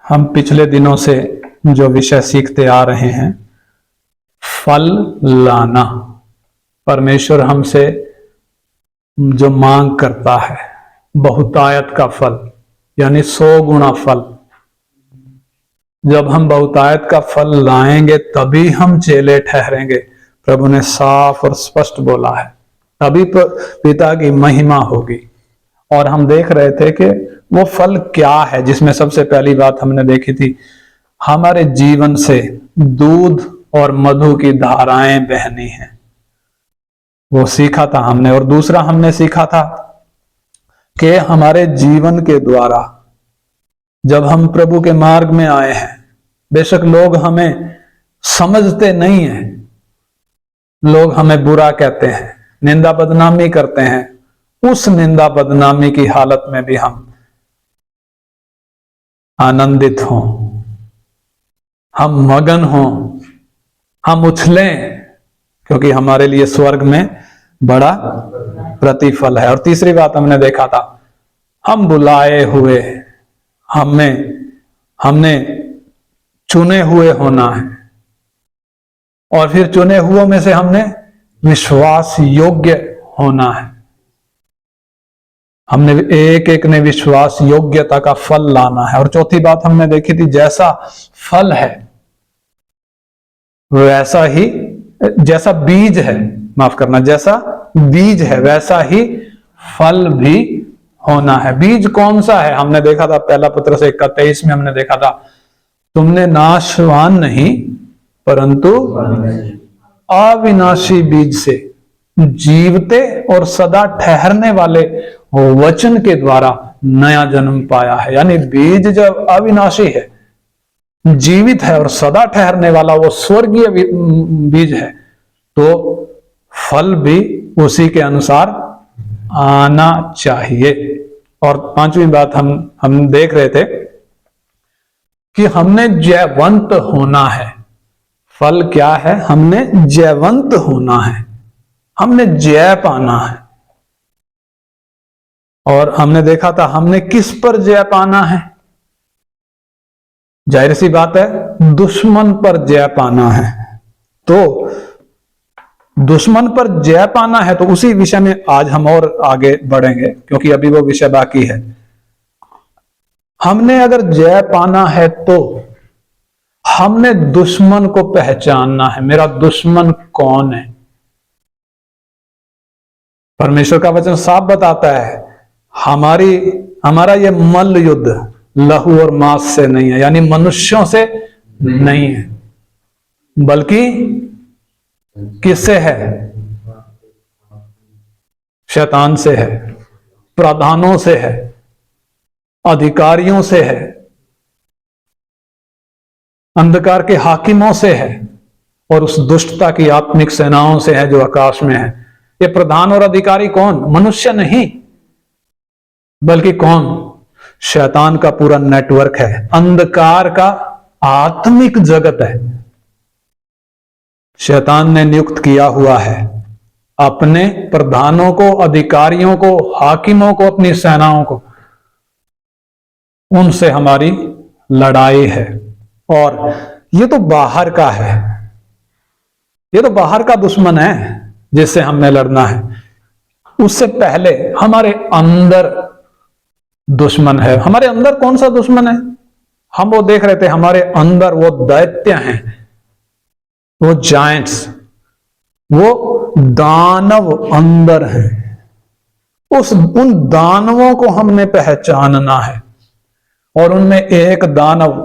हम पिछले दिनों से जो विषय सीखते आ रहे हैं, फल लाना। परमेश्वर हमसे जो मांग करता है बहुतायत का फल, यानी 100 गुना फल। जब हम बहुतायत का फल लाएंगे तभी हम चेले ठहरेंगे। प्रभु ने साफ और स्पष्ट बोला है, तभी पिता की महिमा होगी। और हम देख रहे थे कि वो फल क्या है, जिसमें सबसे पहली बात हमने देखी थी, हमारे जीवन से दूध और मधु की धाराएं बहनी हैं, वो सीखा था हमने। और दूसरा हमने सीखा था कि हमारे जीवन के द्वारा जब हम प्रभु के मार्ग में आए हैं, बेशक लोग हमें समझते नहीं हैं, लोग हमें बुरा कहते हैं, निंदा बदनामी करते हैं, उस निंदा बदनामी की हालत में भी हम आनंदित हों, हम मगन हों, हम उछलें, क्योंकि हमारे लिए स्वर्ग में बड़ा प्रतिफल है। और तीसरी बात हमने देखा था, हम बुलाए हुए, हमने चुने हुए होना है। और फिर चुने हुओं में से हमने विश्वास योग्य होना है। हमने एक एक ने विश्वास योग्यता का फल लाना है। और चौथी बात हमने देखी थी, जैसा फल है वैसा ही, जैसा बीज है, माफ करना, जैसा बीज है वैसा ही फल भी होना है। बीज कौन सा है? हमने देखा था पहला पत्रस 1:23 में हमने देखा था, तुमने नाशवान नहीं परंतु अविनाशी बीज से जीवते और सदा ठहरने वाले वचन के द्वारा नया जन्म पाया है। यानी बीज जब अविनाशी है, जीवित है और सदा ठहरने वाला, वो स्वर्गीय बीज है, तो फल भी उसी के अनुसार आना चाहिए। और पांचवी बात हम देख रहे थे कि हमने जयवंत होना है। फल क्या है? हमने जयवंत होना है, हमने जय पाना है। और हमने देखा था हमने किस पर जय पाना है? जाहिर सी बात है, दुश्मन पर जय पाना है। तो दुश्मन पर जय पाना है, तो उसी विषय में आज हम और आगे बढ़ेंगे, क्योंकि अभी वो विषय बाकी है। हमने अगर जय पाना है तो हमने दुश्मन को पहचानना है। मेरा दुश्मन कौन है? परमेश्वर का वचन साफ बताता है, हमारा ये मल्ल युद्ध लहू और मांस से नहीं है, यानी मनुष्यों से नहीं है, बल्कि किससे है? शैतान से है, प्रधानों से है, अधिकारियों से है, अंधकार के हाकिमों से है, और उस दुष्टता की आत्मिक सेनाओं से है जो आकाश में है। ये प्रधान और अधिकारी कौन? मनुष्य नहीं, बल्कि कौन? शैतान का पूरा नेटवर्क है, अंधकार का आत्मिक जगत है। शैतान ने नियुक्त किया हुआ है अपने प्रधानों को, अधिकारियों को, हाकिमों को, अपनी सेनाओं को, उनसे हमारी लड़ाई है। और ये तो बाहर का है, ये तो बाहर का दुश्मन है जिससे हमने लड़ना है। उससे पहले हमारे अंदर दुश्मन है। हमारे अंदर कौन सा दुश्मन है? हम वो देख रहे थे, हमारे अंदर वो दैत्य हैं, वो जायंट्स, वो दानव अंदर हैं। उन दानवों को हमने पहचानना है। और उनमें एक दानव,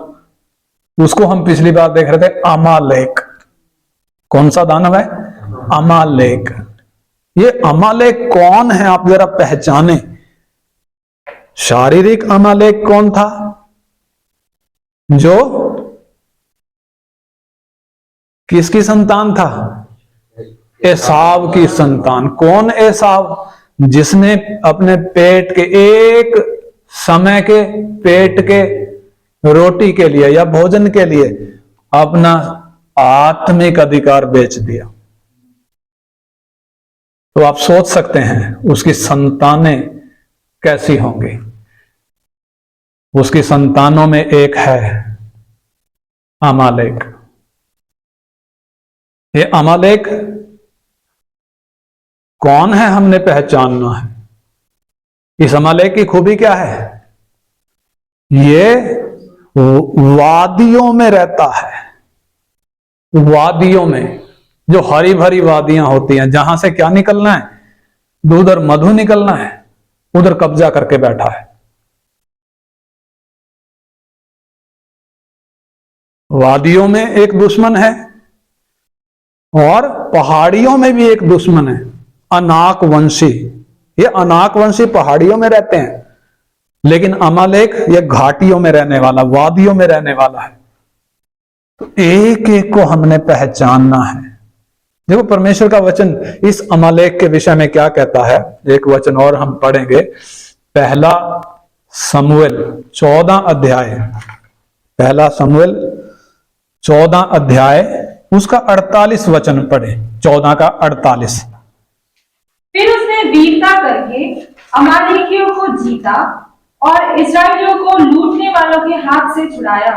उसको हम पिछली बार देख रहे थे, अमालेक। कौन सा दानव है? अमालेक। ये अमालेक कौन है? आप जरा पहचाने। शारीरिक अमालेक कौन था? जो किसकी संतान था? एसाव की संतान। कौन एसाव? जिसने अपने पेट के, एक समय के पेट के रोटी के लिए या भोजन के लिए अपना आत्मिक अधिकार बेच दिया। तो आप सोच सकते हैं उसकी संतानें कैसी होंगी। उसकी संतानों में एक है अमालेक। ये अमालेक कौन है हमने पहचानना है। इस अमालेक की खूबी क्या है? ये वादियों में रहता है। वादियों में, जो हरी भरी वादियां होती हैं, जहां से क्या निकलना है? दूध और मधु निकलना है, उधर कब्जा करके बैठा है। वादियों में एक दुश्मन है और पहाड़ियों में भी एक दुश्मन है, अनाकवंशी। ये अनाकवंशी पहाड़ियों में रहते हैं, लेकिन अमालेक ये घाटियों में रहने वाला, वादियों में रहने वाला है। तो एक एक को हमने पहचानना है। देखो परमेश्वर का वचन इस अमालेक के विषय में क्या कहता है। एक वचन और हम पढ़ेंगे, पहला शमूएल 14 अध्याय, पहला शमूएल 14 अध्याय उसका 48 वचन पढ़े, 14 का 48। फिर उसने वीरता करके अमालेकियों को जीता और इस्राएलियों को लूटने वालों के हाथ से छुड़ाया।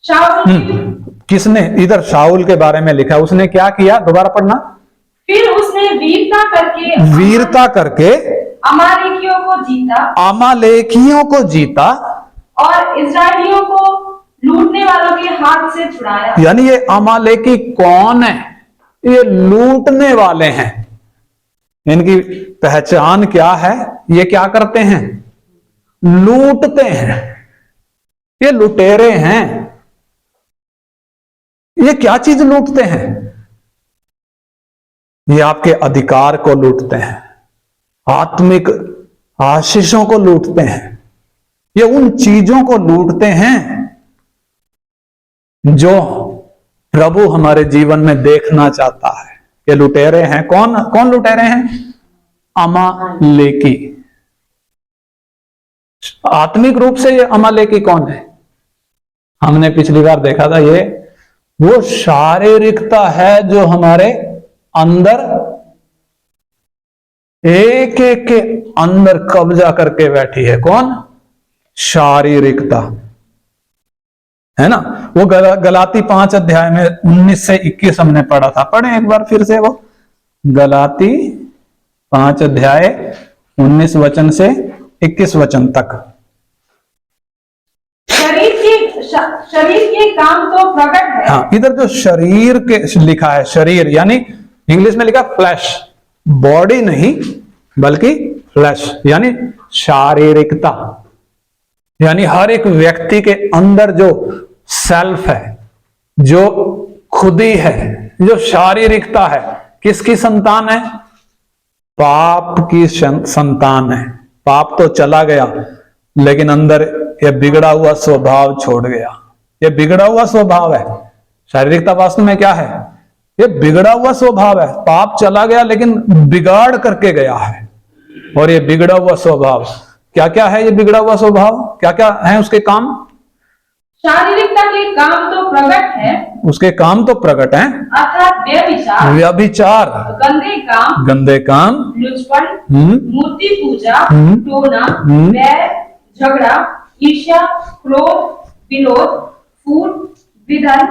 शाऊल किसने? इधर शाऊल के बारे में लिखा, उसने क्या किया? दोबारा पढ़ना। फिर उसने वीरता करके अमालेकियों को जीता, अमालेकियों को जीता और इस्राएलियों को लूटने वालों के हाथ से छुड़ाया। यानी ये अमालेकी कौन है? ये लूटने वाले हैं। इनकी पहचान क्या है? ये क्या करते हैं? लूटते हैं। ये लुटेरे हैं। ये क्या चीज लूटते हैं? ये आपके अधिकार को लूटते हैं, आत्मिक आशीषों को लूटते हैं। ये उन चीजों को लूटते हैं जो प्रभु हमारे जीवन में देखना चाहता है। ये लुटेरे हैं। कौन कौन लुटेरे हैं? अमालेकी। आत्मिक रूप से ये अमालेकी कौन है? हमने पिछली बार देखा था, ये वो शारीरिकता है जो हमारे अंदर एक एक के अंदर कब्जा करके बैठी है। कौन? शारीरिकता, है ना। वो गलाती 5 अध्याय में 19 से 21 हमने पढ़ा था। पढ़े एक बार फिर से वो गलाती 5 अध्याय 19 वचन से 21 वचन तक। शरीर के काम तो प्रकट है। हाँ, इधर जो शरीर के लिखा है, शरीर यानी इंग्लिश में लिखा फ्लैश, बॉडी नहीं बल्कि फ्लैश यानी शारीरिकता। यानी हर एक व्यक्ति के अंदर जो सेल्फ है, जो खुदी है, जो शारीरिकता है, किसकी संतान है? पाप की संतान है। पाप तो चला गया, लेकिन अंदर यह बिगड़ा हुआ स्वभाव छोड़ गया। यह बिगड़ा हुआ स्वभाव है। शारीरिकता वास्तव में क्या है? यह बिगड़ा हुआ स्वभाव है। पाप चला गया लेकिन बिगाड़ करके गया है। और यह बिगड़ा हुआ स्वभाव क्या क्या है? ये बिगड़ा हुआ स्वभाव क्या क्या है? उसके काम, शारीरिकता के काम तो प्रकट है, उसके काम तो प्रकट हैं, अर्थात व्यभिचार, गंदे काम, लुचपन, मूर्ति पूजा, टोना, बैर, झगड़ा, ईर्ष्या, क्रोध, विरोध, फूट, विधन,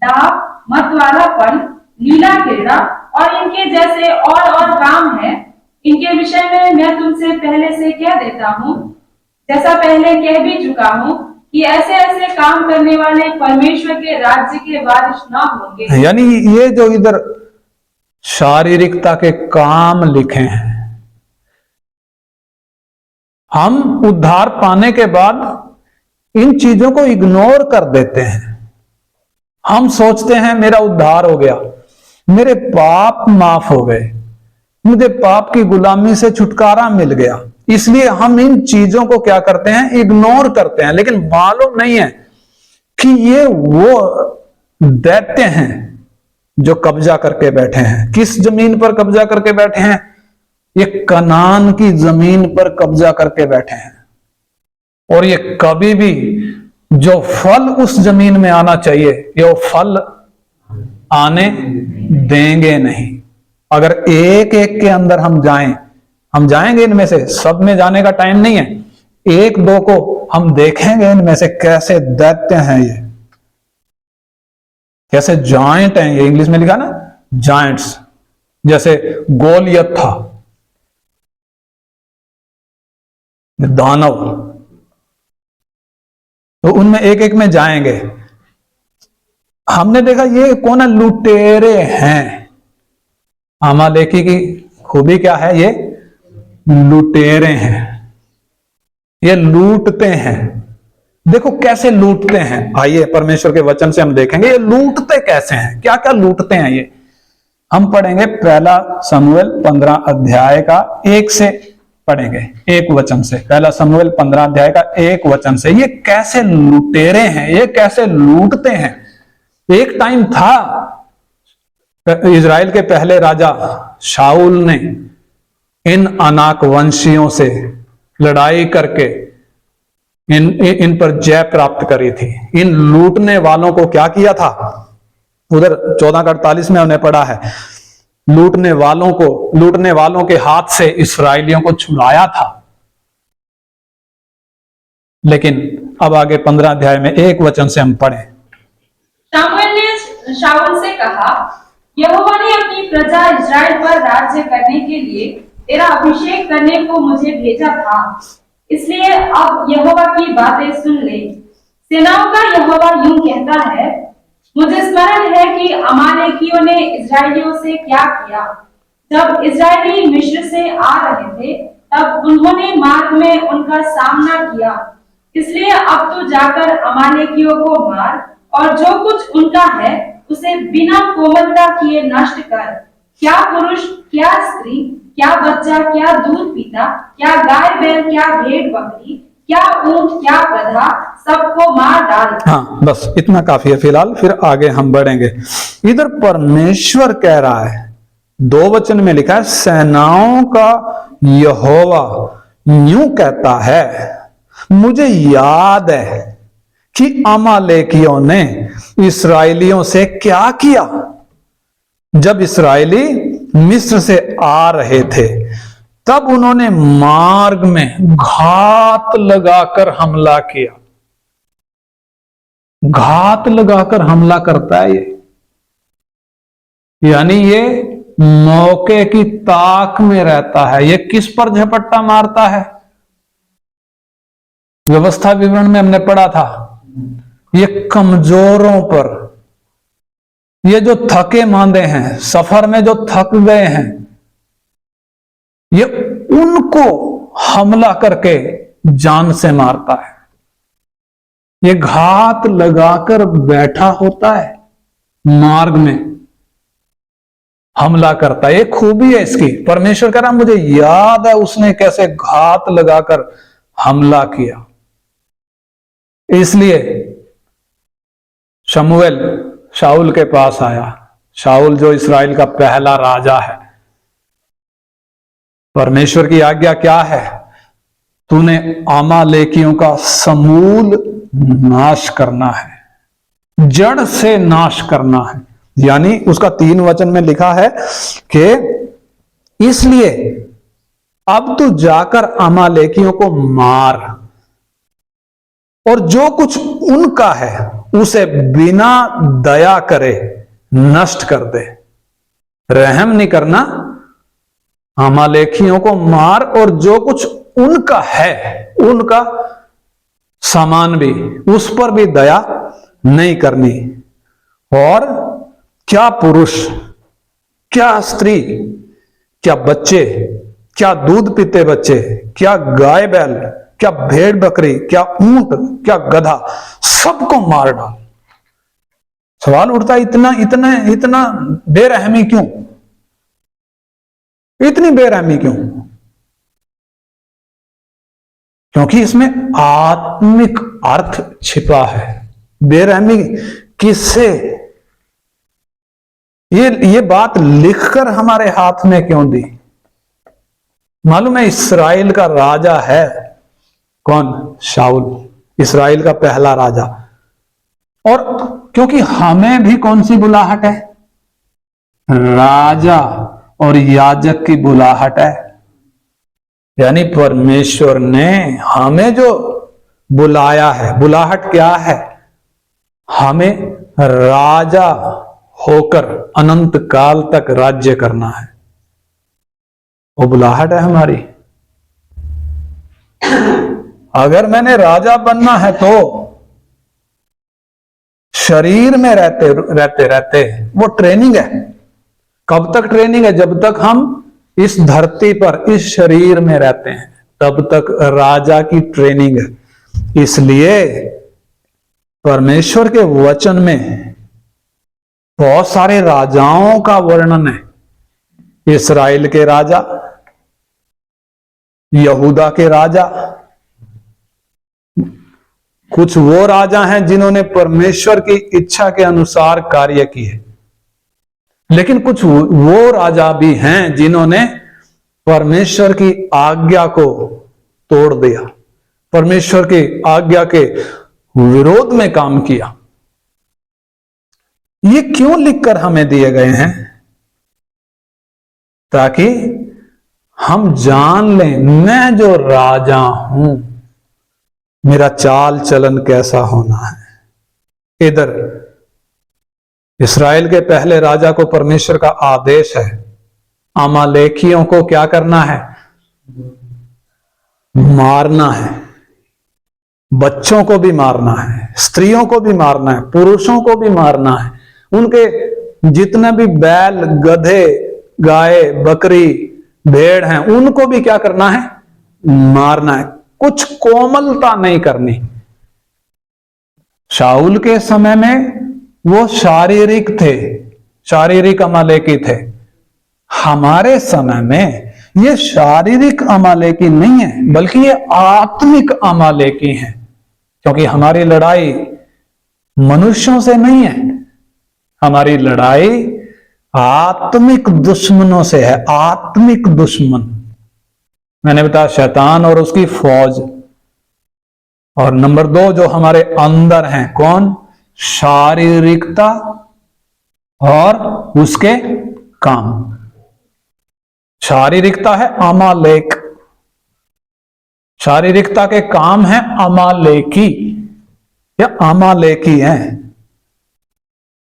डाक, मतवालापन, लीला क्रीड़ा और इनके जैसे और काम है। इनके विषय में मैं तुमसे पहले से कह देता हूँ, जैसा पहले कह भी चुका हूँ कि ऐसे ऐसे काम करने वाले परमेश्वर के राज्य के वारिस न होंगे। यानी ये जो इधर शारीरिकता के काम लिखे हैं, हम उद्धार पाने के बाद इन चीजों को इग्नोर कर देते हैं। हम सोचते हैं मेरा उद्धार हो गया, मेरे पाप माफ हो गए, मुझे पाप की गुलामी से छुटकारा मिल गया, इसलिए हम इन चीजों को क्या करते हैं? इग्नोर करते हैं। लेकिन मालूम नहीं है कि ये वो दैत्य हैं जो कब्जा करके बैठे हैं। किस जमीन पर कब्जा करके बैठे हैं? ये कनान की जमीन पर कब्जा करके बैठे हैं। और ये कभी भी जो फल उस जमीन में आना चाहिए, ये वो फल आने देंगे नहीं। अगर एक एक के अंदर हम जाएंगे, इनमें से सब में जाने का टाइम नहीं है, एक दो को हम देखेंगे, इनमें से कैसे दैत्य हैं ये, कैसे जायंट हैं ये। इंग्लिश में लिखा ना जायंट्स, जैसे गोलियत था, दानव, तो उनमें एक एक में जाएंगे। हमने देखा ये कौन है, लुटेरे हैं। अमालेकी की खूबी क्या है, ये लुटेरे हैं, ये लूटते हैं। देखो कैसे लूटते हैं, आइए परमेश्वर के वचन से हम देखेंगे ये लूटते कैसे हैं, क्या क्या लूटते हैं ये। हम पढ़ेंगे पहला शमूएल 15 अध्याय का 1 से पढ़ेंगे, 1 वचन से। पहला शमूएल 15 अध्याय का 1 वचन से। ये कैसे लुटेरे हैं, ये कैसे लूटते हैं। एक टाइम था, इजराइल के पहले राजा शाऊल ने इन अनाक वंशियों से लड़ाई करके इन पर जय प्राप्त करी थी। इन लूटने वालों को क्या किया था, उधर 14:48 में हमने पढ़ा है, लूटने वालों के हाथ से इस्राएलियों को छुड़ाया था। लेकिन अब आगे 15 अध्याय में 1 वचन से हम पढ़ें। शमूएल ने शाऊल से कहा, यहोवा ने अपनी प्रजा इस्राएल पर राज्य करने के लिए तेरा अभिषेक करने को मुझे भेजा था, इसलिए अब यहोवा की बातें सुन ले। सेनाओं का यहोवा यूं कहता है, मुझे स्मरण है कि अमालेकियों ने इस्राएलियों से क्या किया। जब इस्राएली मिस्र से आ रहे थे, तब उन्होंने मार्ग में उनका सामना किया। इसलिए अब तो जाकर अमालेकियों को मार और जो कुछ उनका है उसे बिना कोमलता किए नष्ट कर। क्या पुरुष, क्या स्त्री, क्या बच्चा, क्या दूध पीता, क्या गाय बैल, क्या भेड़ बकरी, क्या ऊंट, क्या गधा, सबको मार डाल। हाँ, बस इतना काफी है फिलहाल, फिर आगे हम बढ़ेंगे। इधर परमेश्वर कह रहा है, 2 वचन में लिखा है, सेनाओं का यहोवा यूं कहता है, मुझे याद है कि अमालेकियों ने इस्राएलियों से क्या किया। जब इस्राएली मिस्र से आ रहे थे, तब उन्होंने मार्ग में घात लगाकर हमला किया। घात लगाकर हमला करता है ये, यानी ये मौके की ताक में रहता है। ये किस पर झपट्टा मारता है, व्यवस्था विवरण में हमने पढ़ा था, ये कमजोरों पर, ये जो थके मांदे हैं, सफर में जो थक गए हैं, ये उनको हमला करके जान से मारता है। ये घात लगाकर बैठा होता है, मार्ग में हमला करता है। ये खूबी है इसकी। परमेश्वर कह रहा मुझे याद है उसने कैसे घात लगाकर हमला किया। इसलिए शमूएल शाऊल के पास आया। शाऊल जो इस्राएल का पहला राजा है। परमेश्वर की आज्ञा क्या है, तूने अमालेकियों का समूल नाश करना है, जड़ से नाश करना है। यानी उसका 3 वचन में लिखा है कि इसलिए अब तू जाकर अमालेकियों को मार और जो कुछ उनका है उसे बिना दया करे नष्ट कर दे। रहम नहीं करना, अमालेकियों को मार और जो कुछ उनका है, उनका सामान भी, उस पर भी दया नहीं करनी। और क्या पुरुष, क्या स्त्री, क्या बच्चे, क्या दूध पीते बच्चे, क्या गाय बैल, क्या भेड़ बकरी, क्या ऊंट, क्या गधा, सबको मार डाल। सवाल उठता है, इतना बेरहमी क्यों, इतनी बेरहमी क्यों? क्योंकि इसमें आत्मिक अर्थ छिपा है। बेरहमी किससे, ये बात लिखकर हमारे हाथ में क्यों दी? मालूम है इस्राएल का राजा है कौन? शाऊल, इस्राएल का पहला राजा। और क्योंकि हमें भी कौन सी बुलाहट है? राजा और याजक की बुलाहट है। यानी परमेश्वर ने हमें जो बुलाया है, बुलाहट क्या है? हमें राजा होकर अनंत काल तक राज्य करना है। वो बुलाहट है हमारी। अगर मैंने राजा बनना है तो शरीर में रहते रहते रहते वो ट्रेनिंग है। कब तक ट्रेनिंग है? जब तक हम इस धरती पर इस शरीर में रहते हैं तब तक राजा की ट्रेनिंग है। इसलिए परमेश्वर के वचन में बहुत सारे राजाओं का वर्णन है। इस्राएल के राजा, यहूदा के राजा, कुछ वो राजा हैं जिन्होंने परमेश्वर की इच्छा के अनुसार कार्य किए, लेकिन कुछ वो राजा भी हैं जिन्होंने परमेश्वर की आज्ञा को तोड़ दिया, परमेश्वर की आज्ञा के विरोध में काम किया। ये क्यों लिखकर हमें दिए गए हैं? ताकि हम जान लें मैं जो राजा हूं, मेरा चाल चलन कैसा होना है। इधर इस्राएल के पहले राजा को परमेश्वर का आदेश है, अमालेकियों को क्या करना है? मारना है। बच्चों को भी मारना है, स्त्रियों को भी मारना है, पुरुषों को भी मारना है। उनके जितने भी बैल, गधे, गाय, बकरी, भेड़ हैं उनको भी क्या करना है? मारना है। कुछ कोमलता नहीं करनी। शाऊल के समय में वो शारीरिक थे, शारीरिक अमालेकी थे। हमारे समय में ये शारीरिक अमालेकी नहीं है, बल्कि ये आत्मिक अमालेकी हैं। क्योंकि हमारी लड़ाई मनुष्यों से नहीं है, हमारी लड़ाई आत्मिक दुश्मनों से है। आत्मिक दुश्मन मैंने बताया शैतान और उसकी फौज। और नंबर 2 जो हमारे अंदर हैं, कौन? शारीरिकता और उसके काम। शारीरिकता है अमालेक, शारीरिकता के काम है अमालेकी या अमालेकी हैं,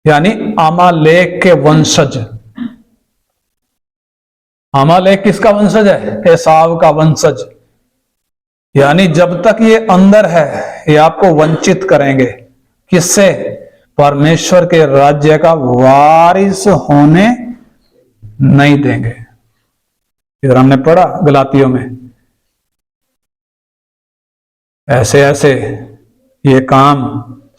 यानी अमालेक के वंशज। अमालेक किसका वंशज है? एसाव का वंशज। यानी जब तक ये अंदर है ये आपको वंचित करेंगे। किससे? परमेश्वर के राज्य का वारिस होने नहीं देंगे। फिर हमने पढ़ा गलातियों में, ऐसे ऐसे ये काम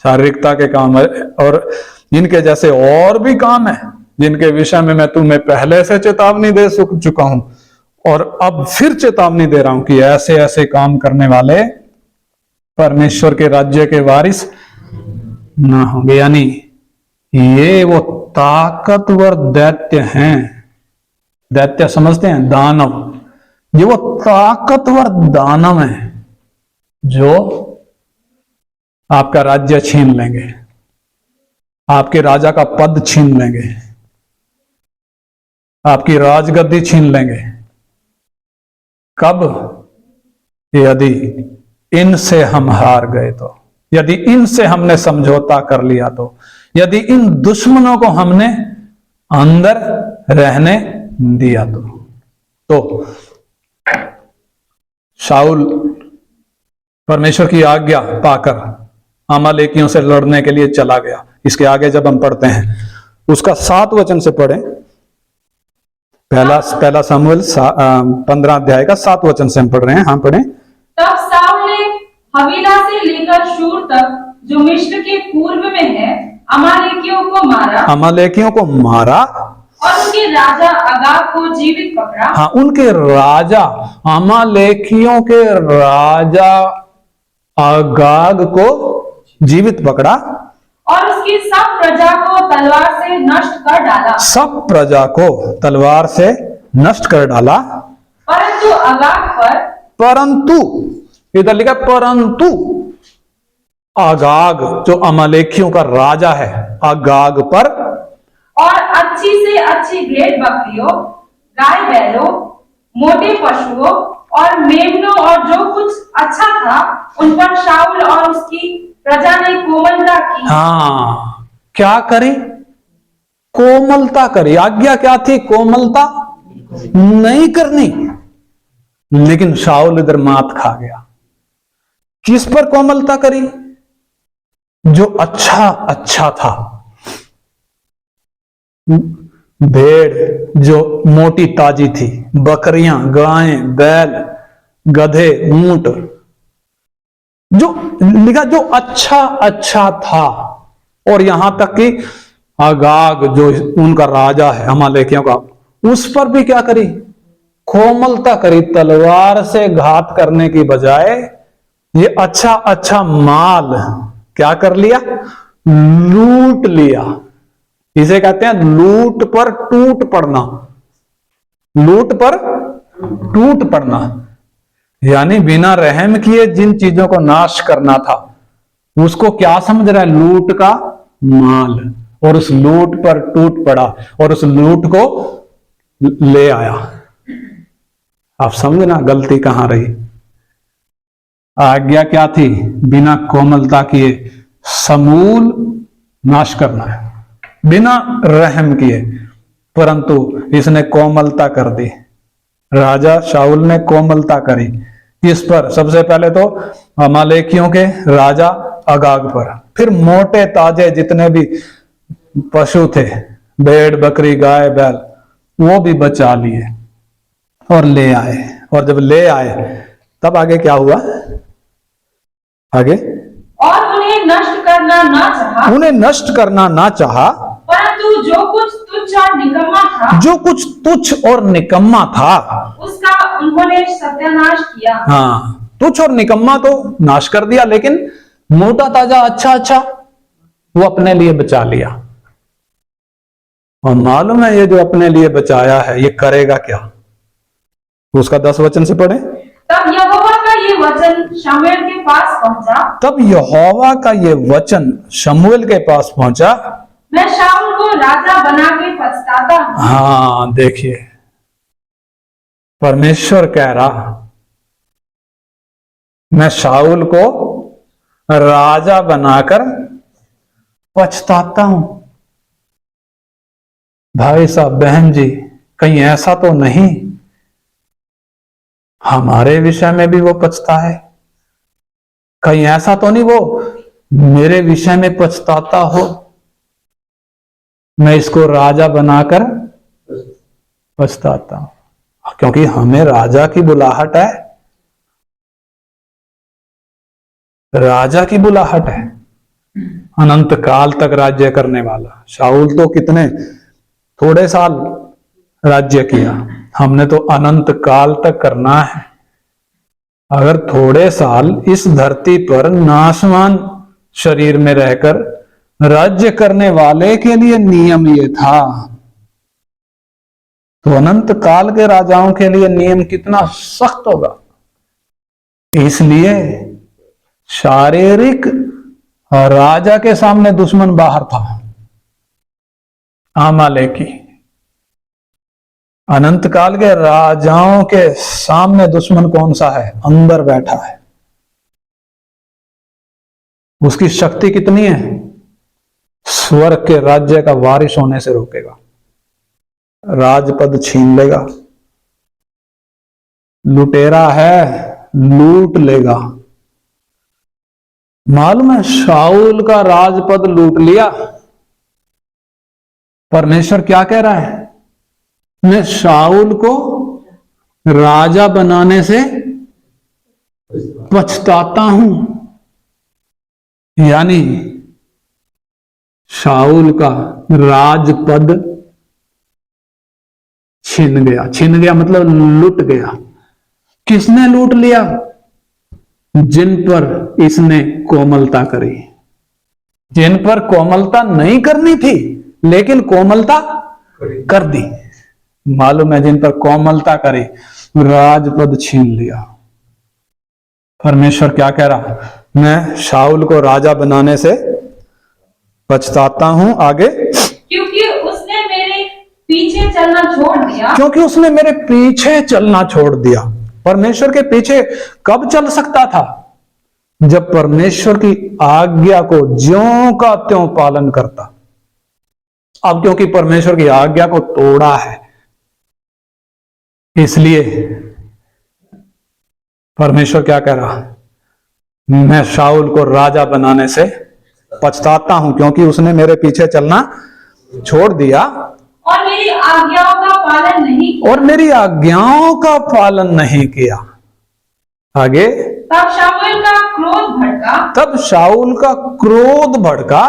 शारीरिकता के काम है और इनके जैसे और भी काम है जिनके विषय में मैं तुम्हें पहले से चेतावनी दे चुका हूं और अब फिर चेतावनी दे रहा हूं कि ऐसे ऐसे काम करने वाले परमेश्वर के राज्य के वारिस ना होंगे। यानी ये वो ताकतवर दैत्य हैं। दैत्य समझते हैं? दानव। ये वो ताकतवर दानव हैं जो आपका राज्य छीन लेंगे, आपके राजा का पद छीन लेंगे, आपकी राजगद्दी छीन लेंगे। कब? यदि इनसे हम हार गए तो, यदि इनसे हमने समझौता कर लिया तो, यदि इन दुश्मनों को हमने अंदर रहने दिया तो शाऊल परमेश्वर की आज्ञा पाकर अमालेकियों से लड़ने के लिए चला गया। इसके आगे जब हम पढ़ते हैं उसका 7 वचन से पढ़ें, पहला सामुएल 15 अध्याय का 7 वचन से हम पढ़ रहे हैं। हाँ पढ़ें। तब साउल ने हवीला से लेकर शूर तक जो मिस्र के पूर्व में है अमालेकियों को मारा। अमालेकियों को मारा और उनके राजा अगाग को जीवित पकड़ा। हाँ, उनके राजा, अमालेकियों के राजा अगाग को जीवित पकड़ा और उसकी सब प्रजा को तलवार से नष्ट कर डाला। सब प्रजा को तलवार से नष्ट कर डाला। परंतु अगाग पर, परंतु इधर लिखा परंतु अगाग जो अमालेकियों का राजा है, अगाग पर और अच्छी से अच्छी भेड़ बकरियों, गाय बैलों, मोटे पशुओं और मेमनों और जो कुछ अच्छा था उन पर शाऊल और उसकी प्रजा ने कोमलता की। हाँ, क्या करी? कोमलता करी। आज्ञा क्या थी? कोमलता नहीं करनी। लेकिन शाऊल इधर मात खा गया। किस पर कोमलता करी? जो अच्छा अच्छा था। भेड़ जो मोटी ताजी थी, बकरियां, गायें, बैल, गधे, ऊंट, जो लिखा जो अच्छा अच्छा था। और यहां तक कि अगाग जो उनका राजा है अमालेकियों का, उस पर भी क्या करी? कोमलता करी। तलवार से घात करने की बजाय ये अच्छा अच्छा माल क्या कर लिया? लूट लिया। इसे कहते हैं लूट पर टूट पड़ना। लूट पर टूट पड़ना यानी बिना रहम किए जिन चीजों को नाश करना था उसको क्या समझ रहा है? लूट का माल। और उस लूट पर टूट पड़ा और उस लूट को ले आया। आप समझना गलती कहां रही। आज्ञा क्या थी? बिना कोमलता किए समूल नाश करना है, बिना रहम किए। परंतु इसने कोमलता कर दी। राजा शाऊल ने कोमलता करी। किस पर? सबसे पहले तो अमालेकियों के राजा अगाग पर, फिर मोटे ताजे जितने भी पशु थे, भेड़, बकरी, गाय, बैल, वो भी बचा लिए और ले आए। और जब ले आए तब आगे क्या हुआ? आगे और उन्हें नष्ट करना ना चाहा, उन्हें नष्ट करना ना चाहा, परंतु जो कुछ तुच्छ और निकम्मा था, जो कुछ तुच्छ और निकम्मा था उसका उन्होंने सत्यानाश किया। हाँ, तुच्छ और निकम्मा तो नाश कर दिया, लेकिन मोटा ताजा अच्छा अच्छा वो अपने लिए बचा लिया। और मालूम है ये जो अपने लिए बचाया है ये करेगा क्या? उसका 10 वचन से पढ़े। तब यहोवा का ये वचन शमूएल के पास पहुंचा। तब यहोवा का ये वचन शमूएल के पास पहुंचा, मैं शाऊल को राजा बना के पछताता हूं। हाँ, देखिए परमेश्वर कह रहा मैं शाऊल को राजा बनाकर पछताता हूं। भाई साहब, बहन जी, कहीं ऐसा तो नहीं हमारे विषय में भी वो पछता है? कहीं ऐसा तो नहीं वो मेरे विषय में पछताता हो मैं इसको राजा बनाकर पछताता हूं? क्योंकि हमें राजा की बुलाहट है। राजा की बुलाहट है, अनंत काल तक राज्य करने वाला। शाऊल तो कितने थोड़े साल राज्य किया, हमने तो अनंत काल तक करना है। अगर थोड़े साल इस धरती पर नाशवान शरीर में रहकर राज्य करने वाले के लिए नियम ये था, तो अनंत काल के राजाओं के लिए नियम कितना सख्त होगा। इसलिए शारीरिक राजा के सामने दुश्मन बाहर था, अमालेकी। अनंत काल के राजाओं के सामने दुश्मन कौन सा है? अंदर बैठा है। उसकी शक्ति कितनी है? स्वर्ग के राज्य का वारिस होने से रोकेगा, राजपद छीन लेगा, लुटेरा है, लूट लेगा। मालूम है शाऊल का राजपद लूट लिया। परमेश्वर क्या कह रहा है? मैं शाऊल को राजा बनाने से पछताता हूं। यानी शाऊल का राजपद छिन गया। छिन गया मतलब लूट गया। किसने लूट लिया? जिन पर इसने कोमलता करी, जिन पर कोमलता नहीं करनी थी लेकिन कोमलता कर दी। मालूम है जिन पर कोमलता करी राजपद छीन लिया। परमेश्वर क्या कह रहा? मैं शाऊल को राजा बनाने से पछताता हूं। आगे, क्योंकि उसने मेरे पीछे चलना छोड़ दिया। क्योंकि उसने मेरे पीछे चलना छोड़ दिया। परमेश्वर के पीछे कब चल सकता था? जब परमेश्वर की आज्ञा को ज्यों का त्यों पालन करता। अब क्योंकि परमेश्वर की आज्ञा को तोड़ा है, इसलिए परमेश्वर क्या कह रहा? मैं शाऊल को राजा बनाने से पछताता हूं, क्योंकि उसने मेरे पीछे चलना छोड़ दिया और मेरी आज्ञाओं का पालन नहीं किया। और मेरी आज्ञाओं का पालन नहीं किया। आगे, तब शाऊल का क्रोध भड़का। तब शाऊल का क्रोध भड़का।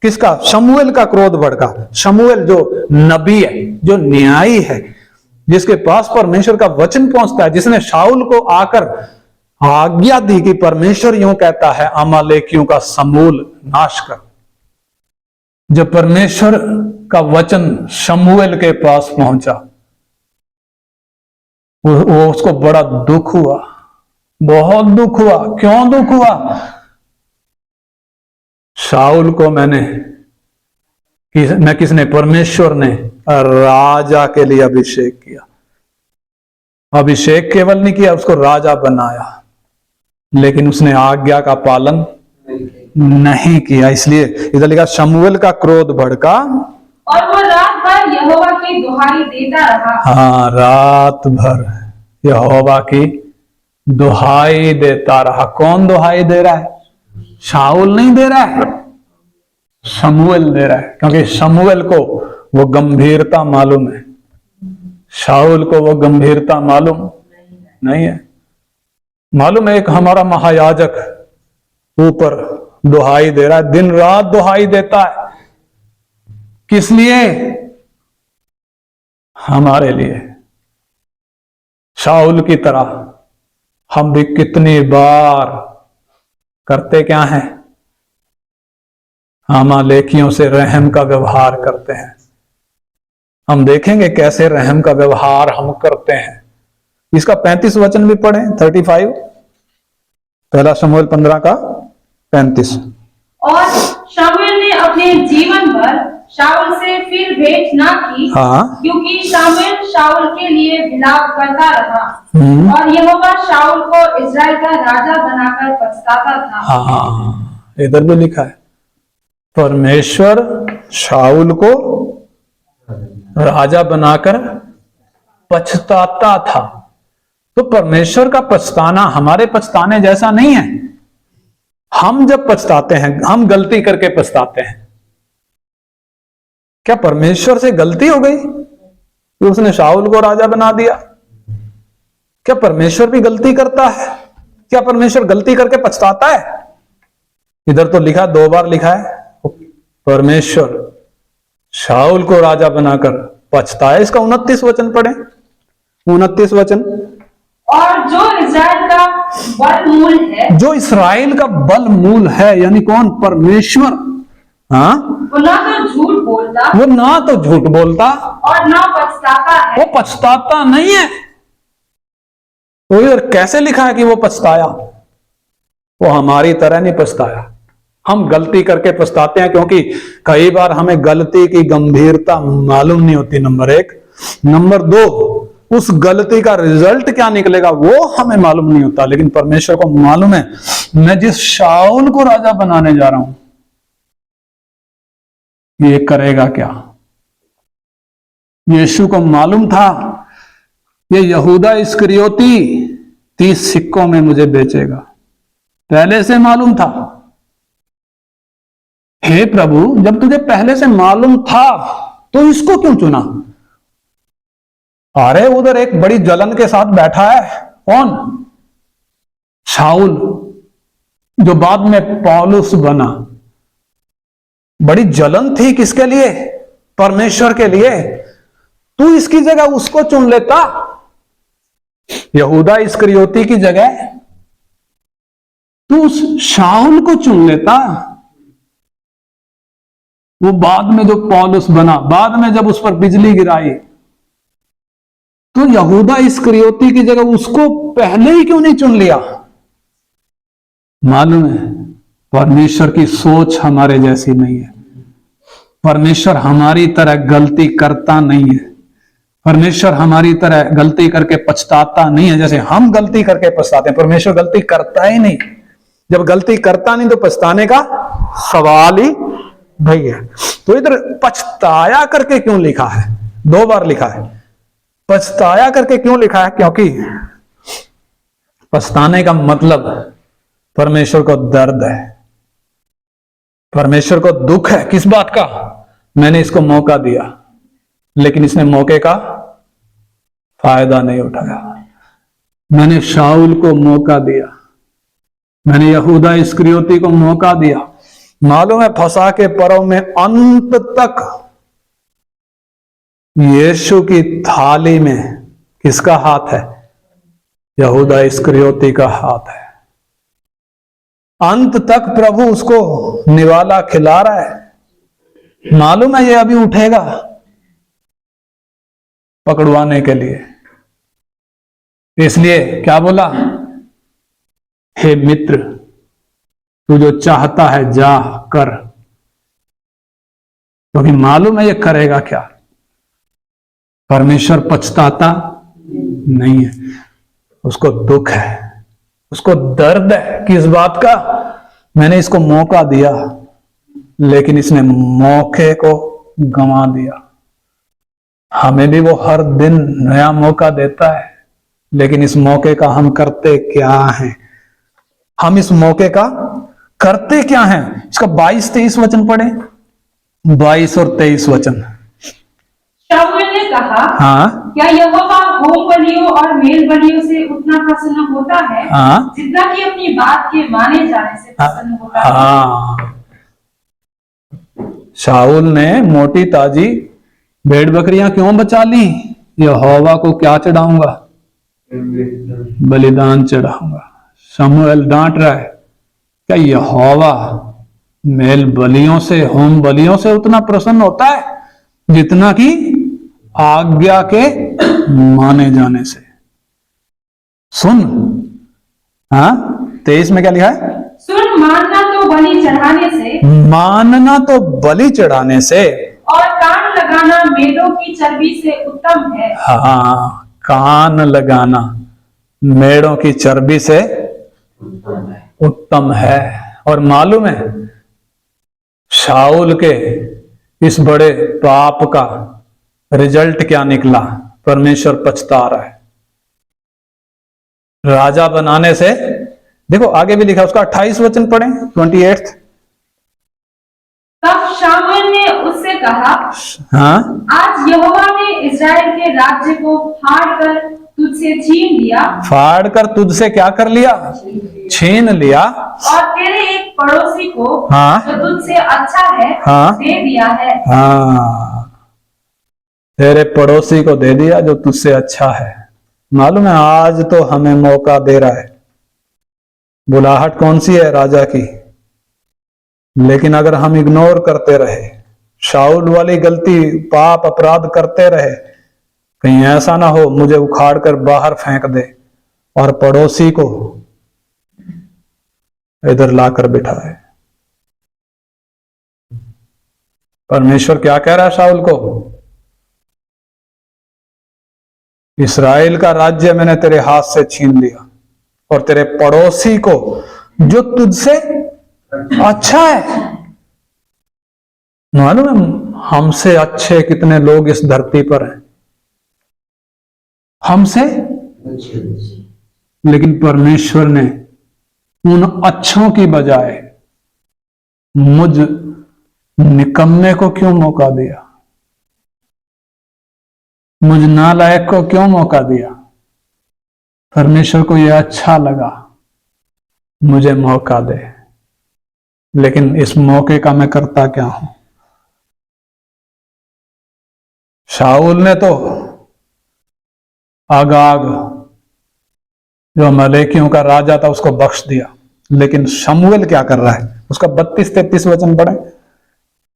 किसका? शमूएल का क्रोध भड़का। शमूएल जो नबी है, जो न्यायी है, जिसके पास परमेश्वर का वचन पहुंचता है, जिसने शाऊल को आकर आज्ञा दी कि परमेश्वर यूं कहता है, अमालेकियों का समूल नाश कर। जब परमेश्वर का वचन शमूएल के पास पहुंचा, वो उसको बड़ा दुख हुआ, बहुत दुख हुआ। क्यों दुख हुआ? शाऊल को किसने? परमेश्वर ने राजा के लिए अभिषेक किया। अभिषेक केवल नहीं किया, उसको राजा बनाया, लेकिन उसने आज्ञा का पालन नहीं किया। इसलिए इधर लिखा शमूएल का क्रोध भड़का और वो रात भर यहोवा की दुहाई देता रहा। हाँ, रात भर यहोवा की दुहाई देता रहा। कौन दुहाई दे रहा है? शाऊल नहीं दे रहा है, शमूएल दे रहा है, क्योंकि शमूएल को वो गंभीरता मालूम है, शाऊल को वो गंभीरता मालूम नहीं है। मालूम है, एक हमारा महायाजक ऊपर दुहाई दे रहा है, दिन रात दुहाई देता है। किस लिए? हमारे लिए। शाऊल की तरह हम भी कितनी बार करते क्या हैं? अमालेकियों से रहम का व्यवहार करते हैं। हम देखेंगे कैसे रहम का व्यवहार हम करते हैं। इसका 35 वचन भी पढ़े, 35, पहला शमूएल 15 का 35। और शमूएल ने अपने जीवन भर शाऊल से फिर भेंट ना की, हाँ, क्योंकि शमूएल शाऊल के लिए विलाप करता रहा और यहोवा शाऊल को इस्राएल का राजा बनाकर पछताता था। हाँ, इधर भी लिखा है, परमेश्वर शाऊल को राजा बनाकर पछताता था। तो परमेश्वर का पछताना हमारे पछताने जैसा नहीं है। हम जब पछताते हैं, हम गलती करके पछताते हैं, क्या परमेश्वर से गलती हो गई कि उसने शाऊल को राजा बना दिया? क्या परमेश्वर भी गलती करता है? क्या परमेश्वर गलती करके पछताता है? इधर तो लिखा, 2 बार लिखा है, परमेश्वर शाऊल को राजा बनाकर पछताए। इसका 29 वचन पढ़े, 29 वचन। और जो इस्राएल का बल मूल है, जो इस्राएल का बल मूल है, यानी कौन? परमेश्वर। हाँ, वो ना तो झूठ बोलता, वो ना तो झूठ बोलता और ना पछताता है। वो पछताता नहीं है। तो इधर कैसे लिखा है कि वो पछताया? वो हमारी तरह नहीं पछताया। हम गलती करके पछताते हैं, क्योंकि कई बार हमें गलती की गंभीरता मालूम नहीं होती, नंबर 1। नंबर 2, उस गलती का रिजल्ट क्या निकलेगा वो हमें मालूम नहीं होता। लेकिन परमेश्वर को मालूम है, मैं जिस शाऊल को राजा बनाने जा रहा हूं, ये करेगा क्या। यीशु को मालूम था ये यहूदा इस्करियोती 30 सिक्कों में मुझे बेचेगा, पहले से मालूम था। हे प्रभु, जब तुझे पहले से मालूम था तो इसको क्यों चुना? अरे उधर एक बड़ी जलन के साथ बैठा है, कौन? शाऊल, जो बाद में पौलुस बना। बड़ी जलन थी किसके लिए? परमेश्वर के लिए। तू इसकी जगह उसको चुन लेता, यहूदा इस्करियोती की जगह तू उस शाऊल को चुन लेता। वो बाद में जो पौलुस बना, बाद में जब उस पर बिजली गिराई, तो यहूदा इस्करियोती की जगह उसको पहले ही क्यों नहीं चुन लिया? मालूम है, परमेश्वर की सोच हमारे जैसी नहीं है। परमेश्वर हमारी तरह गलती करता नहीं है। परमेश्वर हमारी तरह गलती करके पछताता नहीं है, जैसे हम गलती करके पछताते हैं। परमेश्वर गलती करता ही नहीं। जब गलती करता नहीं तो पछताने का सवाल ही नहीं है। तो इधर पछताया करके क्यों लिखा है? 2 बार लिखा है। पछताया करके क्यों लिखा है? क्योंकि पछताने का मतलब परमेश्वर को दर्द है, परमेश्वर को दुख है। किस बात का? मैंने इसको मौका दिया लेकिन इसने मौके का फायदा नहीं उठाया। मैंने शाऊल को मौका दिया, मैंने यहूदा इस्करियोती को मौका दिया। मालूम है फंसा के परव में अंत तक यीशु की थाली में किसका हाथ है? यहूदा इस्करियोती का हाथ है। अंत तक प्रभु उसको निवाला खिला रहा है। मालूम है ये अभी उठेगा पकड़वाने के लिए। इसलिए क्या बोला? हे मित्र, तू जो चाहता है जा कर, क्योंकि मालूम है ये करेगा क्या। परमेश्वर पछताता नहीं है, उसको दुख है, उसको दर्द है। किस बात का? मैंने इसको मौका दिया लेकिन इसने मौके को गंवा दिया। हमें भी वो हर दिन नया मौका देता है, लेकिन इस मौके का हम करते क्या हैं? हम इस मौके का करते क्या हैं? इसका 22-23 वचन पढ़े, 22 और 23 वचन। शाऊल ने कहा, हाँ, क्या यहोवा होम बलियों और मेल बलियों से उतना प्रसन्न होता है हाँ, जितना कि अपनी बात के माने जाने से प्रसन्न होता है? हाँ। शाऊल ने मोटी ताजी भेड़ बकरियां क्यों बचा ली? यहोवा को क्या चढ़ाऊंगा? बलिदान चढ़ाऊंगा। शमूएल डांट रहा है, क्या यहोवा मेल बलियों से, होम बलियों से उतना प्रसन्न होता है जितना कि आज्ञा के माने जाने से? सुन, हाँ 23 में क्या लिखा है? सुन, मानना तो बलि चढ़ाने से, मानना तो बलि चढ़ाने से, और कान लगाना मेढ़ों की चर्बी से उत्तम है। हाँ, कान लगाना मेढ़ों की चर्बी से उत्तम है। और मालूम है शाऊल के इस बड़े पाप का रिजल्ट क्या निकला? परमेश्वर पछता रहा है। राजा बनाने से, देखो आगे भी लिखा, उसका 28 वचन पढ़ें, 28। तब शाऊल ने उससे कहा, हाँ, आज यहोवा ने इस्राएल के राज्य को फाड़कर तुझसे छीन लिया। फाड़ कर तुझसे क्या कर लिया? छीन लिया। और तेरे एक पड़ोसी को, हाँ, जो तुझसे अच्छा है, हाँ, दे दिया है। हाँ, तेरे पड़ोसी को दे दिया जो तुझसे अच्छा है। मालूम है आज तो हमें मौका दे रहा है। बुलाहट कौन सी है? राजा की। लेकिन अगर हम इग्नोर करते रहे, शाऊल वाली गलती, पाप, अपराध करते रहे, कहीं ऐसा ना हो मुझे उखाड़ कर बाहर फेंक दे और पड़ोसी को इधर लाकर बिठाए। परमेश्वर क्या कह रहा है शाऊल को? इस्राएल का राज्य मैंने तेरे हाथ से छीन लिया और तेरे पड़ोसी को जो तुझसे अच्छा है। मालूम है हमसे अच्छे कितने लोग इस धरती पर हैं, हमसे, लेकिन परमेश्वर ने उन अच्छों की बजाय मुझ निकम्मे को क्यों मौका दिया? मुझ नालायक को क्यों मौका दिया? परमेश्वर को यह अच्छा लगा मुझे मौका दे, लेकिन इस मौके का मैं करता क्या हूं? शाऊल ने तो आगाग जो अमलेकियों का राजा था उसको बख्श दिया, लेकिन शमूएल क्या कर रहा है? उसका 32-33 वचन पढ़े,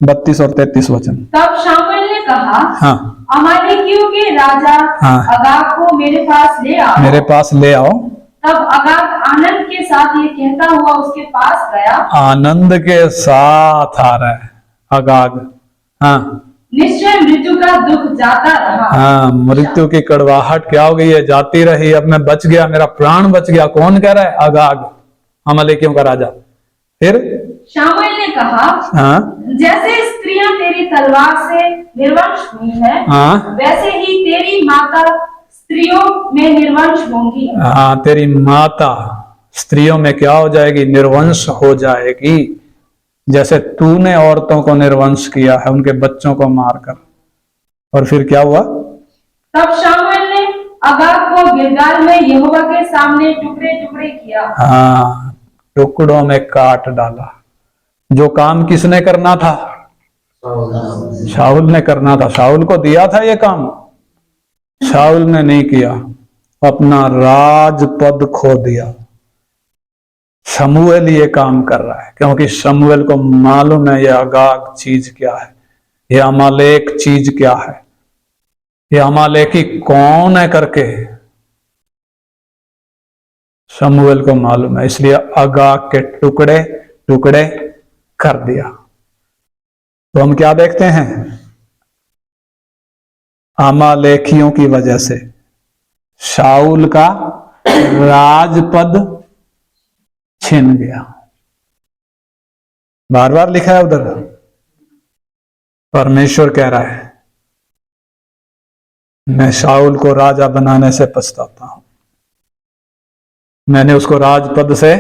32 और 33 वचन। तब शाऊल ने कहा, हाँ, अमालेकियों के राजा हाँ, अगाग को मेरे पास ले आओ। मेरे पास ले आओ। तब अगाग आनंद के साथ ये कहता हुआ उसके पास गया। आनंद के साथ आ रहा है अगाग। हाँ, निश्चय मृत्यु का दुख जाता रहा। हाँ, मृत्यु की कड़वाहट क्या हो गई है, जाती रही। अब मैं बच गया, मेरा प्राण बच गया। कौन कह रहा है? अगाग, अमालेकियों का राजा। फिर शामूएल ने कहा, हाँ जैसे स्त्रियां तेरी तलवार से निर्वंश हुई है, हाँ वैसे ही तेरी माता स्त्रियों में निर्वंश होंगी। हाँ, तेरी माता स्त्रियों में क्या हो जाएगी? निर्वंश हो जाएगी। जैसे तूने औरतों को निर्वंश किया है, उनके बच्चों को मारकर। और फिर क्या हुआ? तब शामूएल ने अगाग को गिलगाल में यहोवा के सामने टुकड़े टुकड़े किया। हाँ, टुकड़ों में काट डाला। जो काम किसने करना था? शाऊल ने करना था। शाऊल को दिया था ये काम, शाऊल ने नहीं किया, अपना राजपद खो दिया। शमूएल ये काम कर रहा है, क्योंकि शमूएल को मालूम है ये अगाग चीज क्या है, ये अमालेक चीज क्या है, ये अमालेकी कौन है करके शमूएल को मालूम है। इसलिए अगाग के टुकड़े टुकड़े कर दिया। तो हम क्या देखते हैं? अमालेकियों की वजह से शाऊल का राजपद छिन गया। बार बार लिखा है उधर। परमेश्वर कह रहा है, मैं शाऊल को राजा बनाने से पछताता हूं। मैंने उसको राजपद से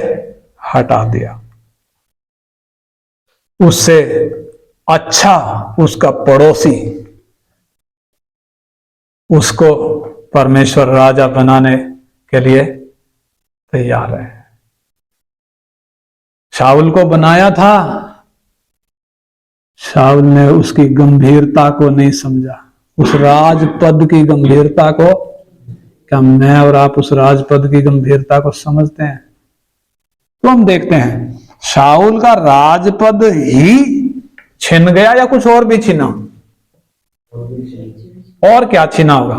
हटा दिया। उससे अच्छा उसका पड़ोसी उसको परमेश्वर राजा बनाने के लिए तैयार है। शाऊल को बनाया था, शाऊल ने उसकी गंभीरता को नहीं समझा, उस राजपद की गंभीरता को। क्या मैं और आप उस राजपद की गंभीरता को समझते हैं? तो हम देखते हैं शाऊल का राजपद ही छिन गया या कुछ और भी छिना? और क्या छिना होगा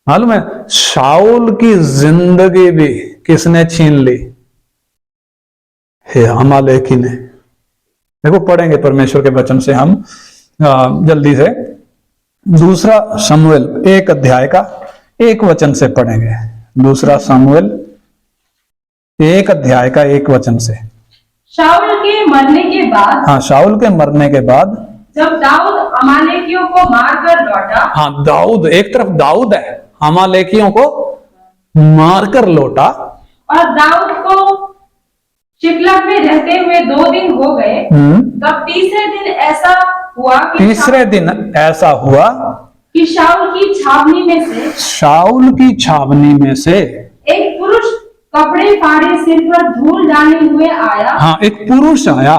मालूम है? शाऊल की जिंदगी भी किसने छीन ली? हे अमालेकी ने। देखो, पढ़ेंगे परमेश्वर के वचन से हम जल्दी से। दूसरा शमूएल 1 अध्याय का 1 वचन से पढ़ेंगे। दूसरा शमूएल 1 अध्याय का 1 वचन से। शाऊल के मरने के बाद, हाँ, शाऊल के मरने के बाद जब दाऊद अमालेकियों को मारकर लौटा। हाँ, दाऊद, एक तरफ दाऊद है, अमालेकियों को मारकर लौटा। और दाऊद को शिकलग में रहते हुए 2 दिन हो गए। तब तीसरे दिन ऐसा हुआ कि शाऊल की छावनी में से एक पुरुष कपड़े फाड़े सिर पर धूल डाले हुए आया। हाँ, एक पुरुष आया।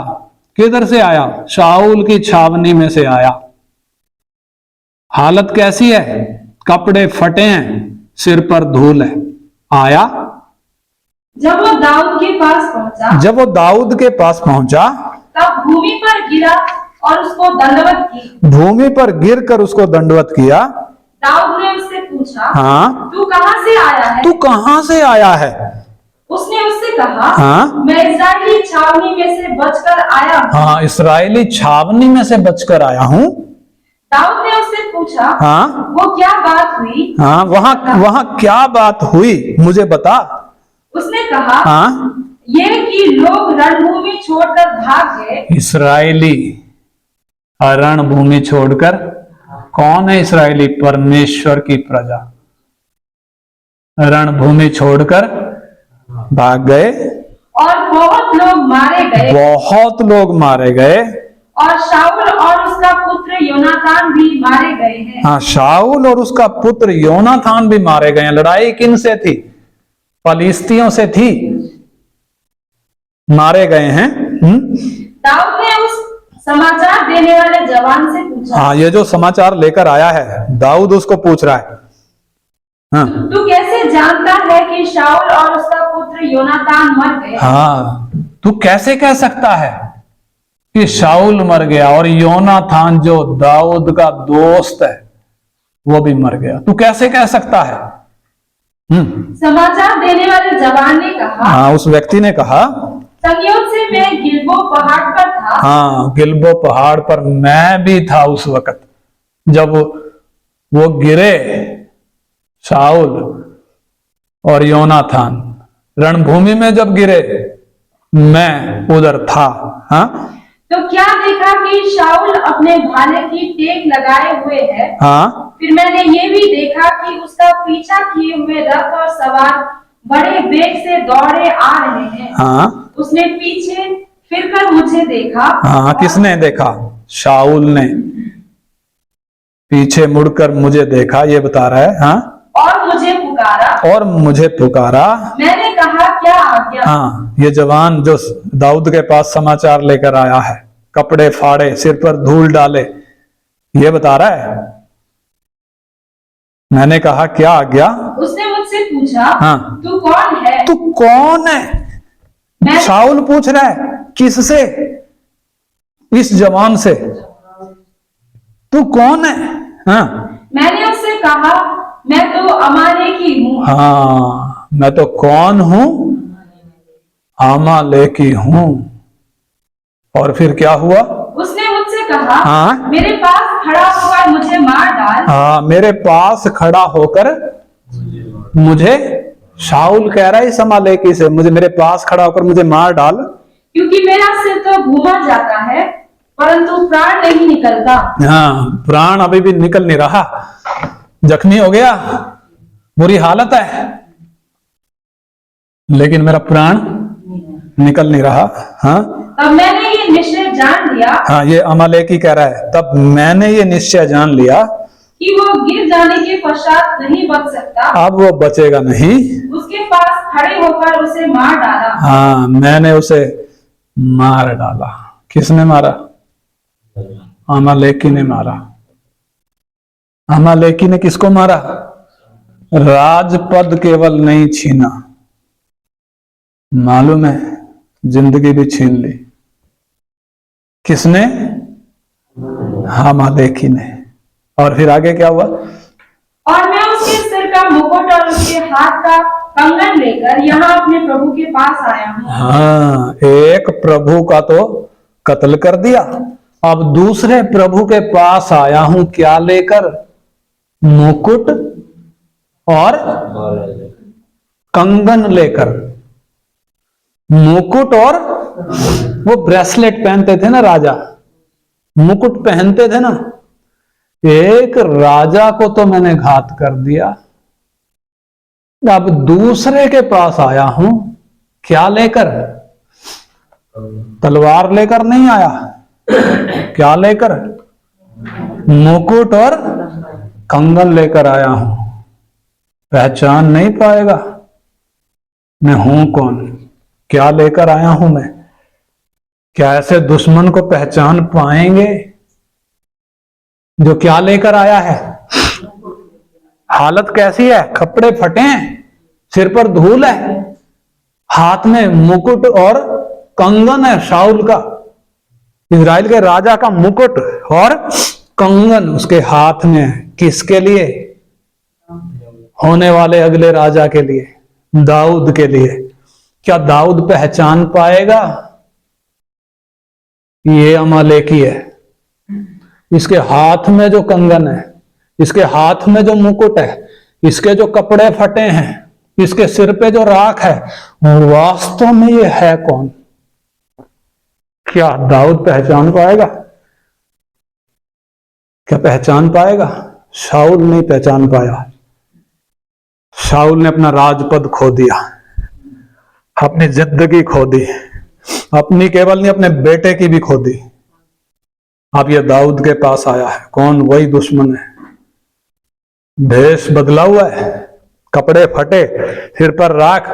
किधर से आया? शाऊल की छावनी में से आया। हालत कैसी है? कपड़े फटे हैं, सिर पर धूल है। आया, जब वो दाऊद के पास पहुंचा, तब भूमि पर गिरा और उसको दंडवत की। भूमि पर गिर कर उसको दंडवत किया। दाऊद ने उससे पूछा, हाँ, तू कहां से आया है? उसने उससे कहा, हाँ, मैं इस्राएली छावनी में से बचकर आया हूँ। हाँ, इस्राएली छावनी में से बचकर आया हूँ। दाऊद ने उससे पूछा, हाँ, वो क्या बात हुई? हाँ, वहां क्या बात हुई, मुझे बता। उसने कहा, हाँ, ये कि लोग रणभूमि छोड़कर भाग गए। इस्राएली रणभूमि छोड़कर, कौन है इस्राएली? परमेश्वर की प्रजा। रणभूमि छोड़कर भाग गए और बहुत लोग मारे गए। और शाऊल और उसका पुत्र योनातान भी मारे गए हैं। हाँ, शाऊल और उसका पुत्र योनातान भी मारे गए हैं। लड़ाई किन से थी? फलिस्तियों से थी, मारे गए हैं। दाऊद ने उस समाचार देने वाले जवान से पूछा। हाँ, ये जो समाचार लेकर आया है दाऊद उसको पूछ रहा है, हाँ, तू कैसे जानता है कि शाऊल और उसका पुत्र योनातान मर गए? हाँ, तू कैसे कह सकता है कि शाऊल मर गया और योनातान जो दाऊद का दोस्त है वो भी मर गया? तू कैसे कह सकता है? समाचार देने वाले जवान ने कहा, हाँ, उस व्यक्ति ने कहा, संयोग से मैं गिलबो पहाड़ पर था। हाँ, गिलबो पहाड़ पर मैं भी था उस वक्त जब वो गिरे, शाऊल और योनाथान रणभूमि में जब गिरे, मैं उधर था। हाँ, तो क्या देखा कि शाऊल अपने भाले की टेक लगाए हुए है। हाँ, फिर मैंने ये भी देखा कि उसका पीछा किए हुए रथ और सवार बड़े वेग से दौड़े आ रहे हैं। हाँ, उसने पीछे फिरकर मुझे देखा। हाँ, किसने देखा? शाऊल ने पीछे मुड़कर मुझे देखा, ये बता रहा है। हाँ, और मुझे पुकारा। और मुझे पुकारा। मैंने कहा क्या आज्ञा। हाँ, ये जवान जो दाऊद के पास समाचार लेकर आया है, कपड़े फाड़े, सिर पर धूल डाले, ये बता रहा है। मैंने कहा क्या आज्ञा। उसने मुझसे पूछा, हाँ, तू कौन है? तू कौन है? मैं शाऊल पूछ रहा है, किससे? इस जवान से, तू कौन है? हाँ, मैंने उससे कहा, मैं तो अमालेकी हूँ। हाँ, मैं तो कौन हूं? अमालेकी हूं। और फिर क्या हुआ? उसने मुझसे कहा, हाँ, मेरे पास खड़ा होकर मुझे मार डाल। हाँ, मेरे पास खड़ा होकर मुझे, शाऊल कह रहा है इस अमालेकी से, मुझे मेरे पास खड़ा होकर मुझे मार डाल, क्योंकि मेरा सिर तो घूमा जाता है परंतु प्राण नहीं निकलता। हाँ, प्राण अभी भी निकल नहीं रहा, जख्मी हो गया, बुरी हालत है, लेकिन मेरा प्राण निकल नहीं रहा। हाँ, तब मैंने ये निश्चय जान लिया। हाँ, ये अमालेकी कह रहा है, तब मैंने ये निश्चय जान लिया कि वो गिर जाने के पश्चात नहीं बच सकता। अब वो बचेगा नहीं। उसके पास खड़े होकर उसे मार डाला। हाँ, मैंने उसे मार डाला। किसने मारा? अमालेकी ने मारा। अमालेकी ने किसको मारा? राजपद केवल नहीं छीना, मालूम है, जिंदगी भी छीन ली। किसने? अमालेकी ने। और फिर आगे क्या हुआ? और मैं उसके सिर का मुकुट और उसके हाथ का कंगन लेकर यहाँ अपने प्रभु के पास आया हूँ। हाँ, एक प्रभु का तो कत्ल कर दिया, अब दूसरे प्रभु के पास आया हूं, क्या लेकर? मुकुट और कंगन लेकर। मुकुट और वो ब्रेसलेट पहनते थे ना राजा, मुकुट पहनते थे ना। एक राजा को तो मैंने घात कर दिया, अब दूसरे के पास आया हूं, क्या लेकर? तलवार लेकर नहीं आया, क्या लेकर? मुकुट और कंगन लेकर आया हूं। पहचान नहीं पाएगा मैं हूं कौन, क्या लेकर आया हूं मैं? क्या ऐसे दुश्मन को पहचान पाएंगे जो क्या लेकर आया है? हालत कैसी है? कपड़े फटे हैं, सिर पर धूल है, हाथ में मुकुट और कंगन है शाऊल का, इजराइल के राजा का मुकुट और कंगन उसके हाथ में है। किसके लिए? होने वाले अगले राजा के लिए, दाऊद के लिए। क्या दाऊद पहचान पाएगा ये अमालेकी है? इसके हाथ में जो कंगन है, इसके हाथ में जो मुकुट है, इसके जो कपड़े फटे हैं, इसके सिर पे जो राख है, वास्तव में ये है कौन? क्या दाऊद पहचान पाएगा? क्या पहचान पाएगा? शाऊल नहीं पहचान पाया। शाऊल ने अपना राजपद खो दिया, अपनी जिंदगी खो दी, अपनी केवल नहीं अपने बेटे की भी खो दी। अब ये दाऊद के पास आया है, कौन? वही दुश्मन है, भेष बदला हुआ है, कपड़े फटे, सिर पर राख,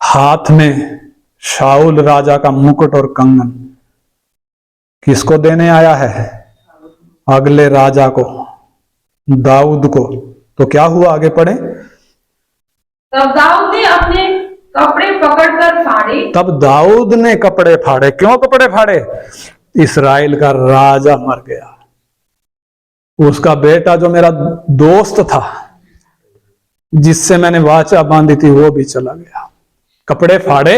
हाथ में शाऊल राजा का मुकुट और कंगन। किसको देने आया है? अगले राजा को, दाऊद को। तो क्या हुआ? आगे पढ़े। तब दाऊद ने अपने कपड़े पकड़कर फाड़े। तब दाऊद ने कपड़े फाड़े। क्यों कपड़े फाड़े? इस्राएल का राजा मर गया, उसका बेटा जो मेरा दोस्त था, जिससे मैंने वाचा बांधी थी, वो भी चला गया। कपड़े फाड़े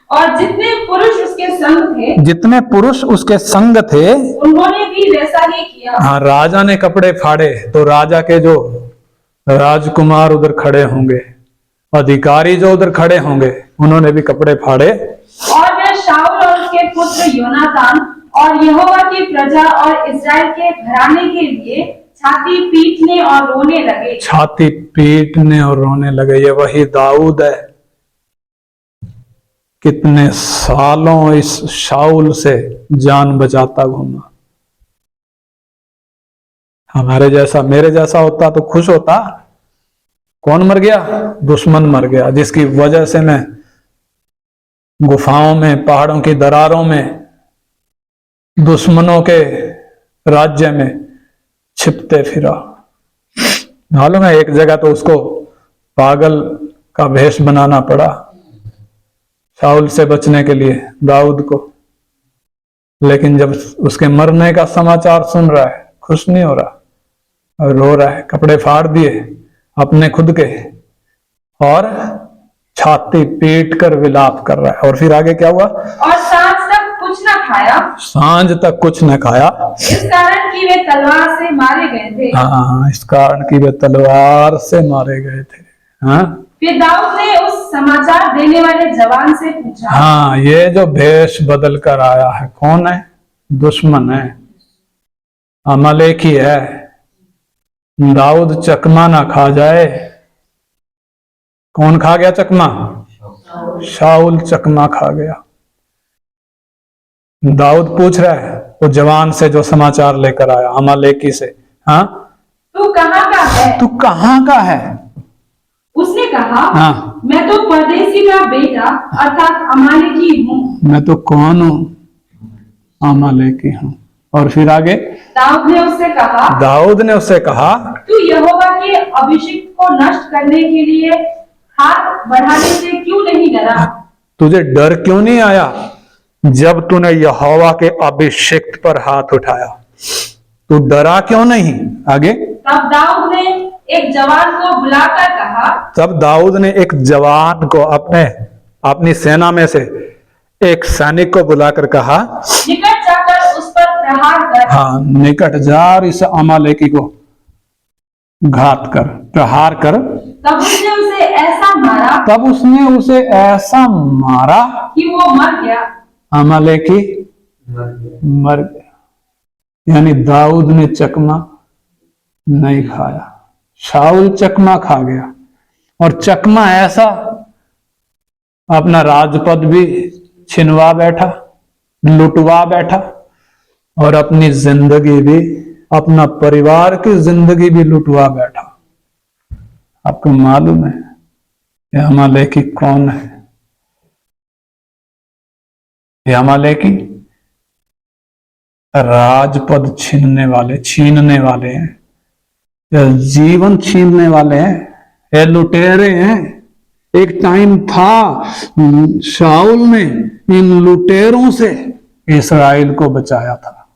और जितने पुरुष उसके संग थे जितने पुरुष उसके संग थे उन्होंने भी वैसा ही किया। हाँ, राजा ने कपड़े फाड़े तो राजा के जो राजकुमार उधर खड़े होंगे, अधिकारी जो उधर खड़े होंगे, उन्होंने भी कपड़े फाड़े। और वह शाऊल और उसके पुत्र योनातान और यहोवा की प्रजा और इस्राएल के घराने के लिए छाती पीटने और रोने लगे। छाती पीटने और रोने लगे। ये वही दाऊद है, कितने सालों इस शाऊल से जान बचाता घूमा। हमारे जैसा, मेरे जैसा होता तो खुश होता। कौन मर गया? दुश्मन मर गया, जिसकी वजह से मैं गुफाओं में, पहाड़ों की दरारों में, दुश्मनों के राज्य में छिपते फिरा। मालूम है, एक जगह तो उसको पागल का भेष बनाना पड़ा शाऊल से बचने के लिए, दाऊद को। लेकिन जब उसके मरने का समाचार सुन रहा है, खुश नहीं हो रहा और रो रहा है। कपड़े फाड़ दिए अपने खुद के और छाती पीट कर विलाप कर रहा है। और फिर आगे क्या हुआ? और सांझ तक कुछ न खाया। सांझ तक कुछ न खाया, इस कारण कि वे तलवार से मारे गए थे। हाँ, इस कारण कि वे तलवार से मारे गए थे। हाँ, फिर दाऊद ने उस समाचार देने वाले जवान से पूछा, हाँ, ये जो भेष बदल कर आया है कौन है? दुश्मन है, अमालेकी है। दाऊद चकमा ना खा जाए। कौन खा गया चकमा? शाऊल चकमा खा गया। दाऊद पूछ रहा है वो जवान से जो समाचार लेकर आया अमालेकी से, हाँ, तू कहाँ का है? तू कहाँ का है? उसने कहा, हाँ, मैं तो परदेसी का बेटा अर्थात अमालेकी हूँ। मैं तो कौन हूँ? अमालेकी हूँ। और फिर आगे दाऊद ने उससे कहा, तू यहोवा के अभिषिक्त को नष्ट करने के लिए हाथ बढ़ाने से क्यों नहीं डरा? तुझे डर क्यों नहीं आया जब तूने यहोवा के अभिषिक्त पर हाथ उठाया? तू डरा क्यों नहीं? आगे तब दाऊद ने एक जवान को बुलाकर कहा, तब दाऊद ने एक जवान को अपनी सेना में से एक सैनिक को बुलाकर कहा, निकट जाकर उस पर प्रहार कर। हाँ, निकट जा और इस अमालेकी को घात कर, प्रहार कर। तब उसने उसे ऐसा मारा कि वो मर गया। अमालेकी मर गया। यानी दाऊद ने चकमा नहीं खाया, शाऊल चकमा खा गया। और चकमा ऐसा, अपना राजपद भी छिनवा बैठा, लुटवा बैठा, और अपनी जिंदगी भी, अपना परिवार की जिंदगी भी लुटवा बैठा। आपको मालूम है ये अमालेकी कौन है? ये अमालेकी राजपद छीनने वाले हैं, ये जीवन छीनने वाले हैं, ये लुटेरे हैं। एक टाइम था शाऊल ने इन लुटेरों से इस्राएल को बचाया था,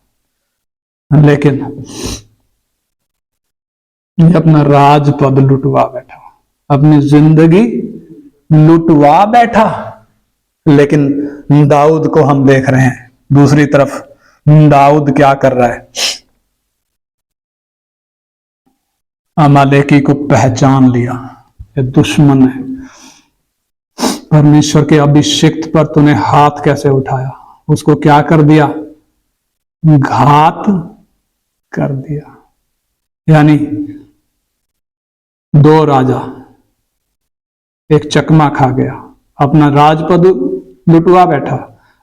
लेकिन ये अपना राजपद लुटवा बैठा, अपनी जिंदगी लुटवा बैठा। लेकिन दाऊद को हम देख रहे हैं दूसरी तरफ, दाऊद क्या कर रहा है? अमालेकी को पहचान लिया, ये दुश्मन है। परमेश्वर के अभिषिक्त पर तूने हाथ कैसे उठाया? उसको क्या कर दिया? घात कर दिया। यानी दो राजा, एक चकमा खा गया, अपना राजपद लुटवा बैठा,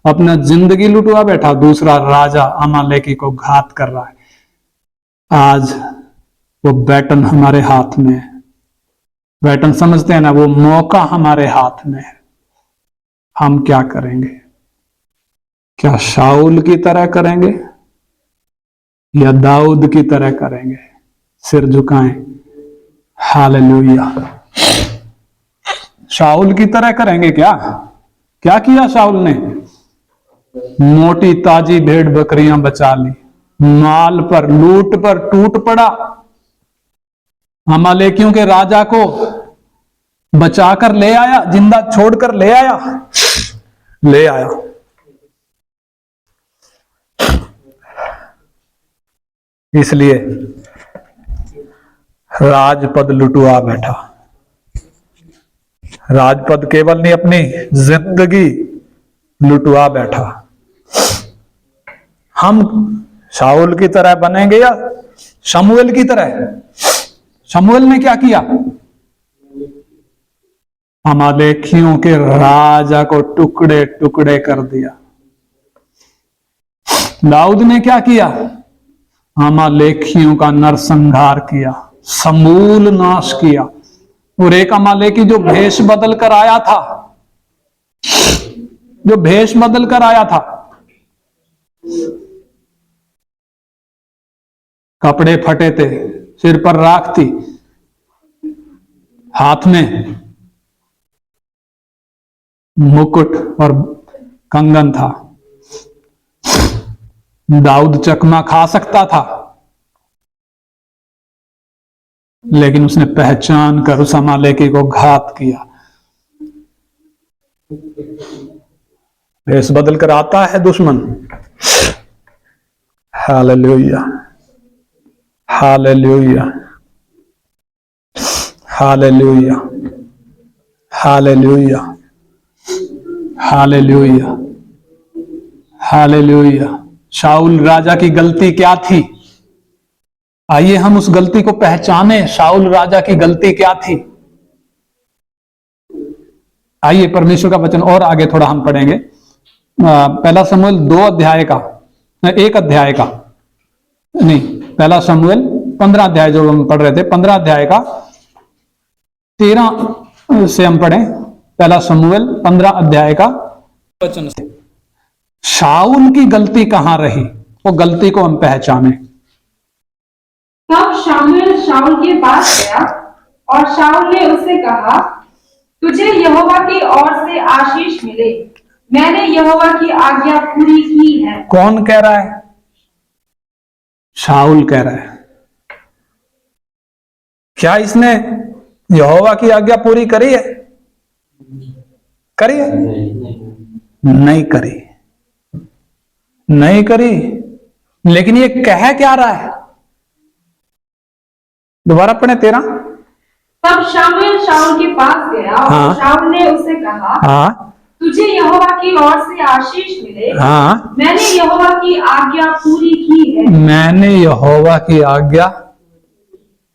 अपना जिंदगी लुटवा बैठा, दूसरा राजा अमालेकी को घात कर रहा है। आज वो बैटन हमारे हाथ में है, बैटन समझते हैं ना, वो मौका हमारे हाथ में है। हम क्या करेंगे? क्या शाऊल की तरह करेंगे या दाऊद की तरह करेंगे? सिर झुकाएं। हालेलुया। शाऊल की तरह करेंगे क्या? क्या किया शाऊल ने? मोटी ताजी भेड़ बकरियां बचा ली, माल पर, लूट पर टूट पड़ा, अमालेकियों के राजा को बचाकर ले आया, जिंदा छोड़कर ले आया। ले आया। इसलिए राजपद लुटवा बैठा। राजपद केवल नहीं, अपनी जिंदगी लुटवा बैठा। हम शाऊल की तरह बनेंगे या शमूएल की तरह? शमूएल ने क्या किया? अमालेकियों के राजा को टुकड़े टुकड़े कर दिया। दाऊद ने क्या किया? अमालेकियों का नरसंहार किया, समूल नाश किया। और एक अमालेकी जो भेष बदल कर आया था, जो भेष बदल कर आया था, कपड़े फटे थे, सिर पर राख थी, हाथ में मुकुट और कंगन था। दाऊद चकमा खा सकता था, लेकिन उसने पहचान कर उस अमालेकी को घात किया। भेष बदल कर आता है दुश्मन। Hallelujah, hallelujah, hallelujah, hallelujah, hallelujah, hallelujah. Saul राजा की गलती क्या थी? आइए हम उस गलती को पहचाने। शाऊल राजा की गलती क्या थी? आइए परमेश्वर का वचन और आगे थोड़ा हम पढ़ेंगे। पहला शमूएल 2 अध्याय का, 1 अध्याय का नहीं, पहला शमूएल 15 अध्याय जो हम पढ़ रहे थे, 15 अध्याय का 13 से हम पढ़ें। पहला शमूएल 15 अध्याय का वचन से शाऊल की गलती कहां रही, वो गलती को हम पहचाने। तब शमूएल शाऊल के पास गया और शाऊल ने उससे कहा, तुझे यहोवा की ओर से आशीष मिले, मैंने यहोवा की आज्ञा पूरी की है। कौन कह रहा है? शाऊल कह रहा है। क्या इसने यहोवा की आज्ञा पूरी करी है? करी है? नहीं करी, नहीं करी। लेकिन ये कह क्या रहा है? दोबारा पढ़े 13। तब शमूएल शाऊल के पास गया और शाऊल ने उससे कहा, तुझे यहोवा की ओर से आशीष मिले, मैंने यहोवा की आज्ञा पूरी की है। मैंने यहोवा की आज्ञा,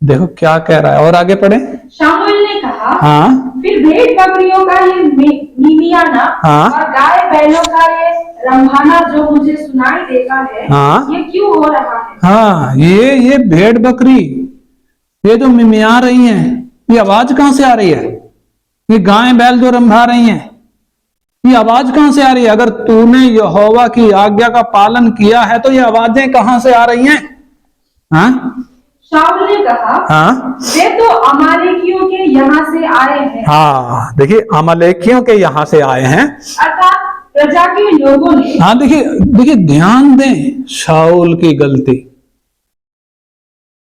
देखो क्या कह रहा है, और आगे पढ़े। शामूएल ने कहा, फिर भेड़ बकरियों का ये मिमियाना और गाय बैलों का ये रंभाना जो मुझे सुनाई देता है, ये क्यों हो रहा है? हाँ, ये भेड़ बकरी, ये जो मिमिया रही हैं, ये आवाज कहां से आ रही है? ये गाय बैल जो रंभा रही हैं, ये आवाज कहां से आ रही है? अगर तूने यहोवा की आज्ञा का पालन किया है तो ये आवाजें कहां से आ रही हैं? शाऊल ने कहा, वे तो अमालेकियों के यहाँ से आए हैं। हाँ, देखिए अमालेकियों के यहाँ से आए हैं, अर्थात प्रजा के लोगों ने। हाँ, देखिए ध्यान दें, शाऊल की गलती।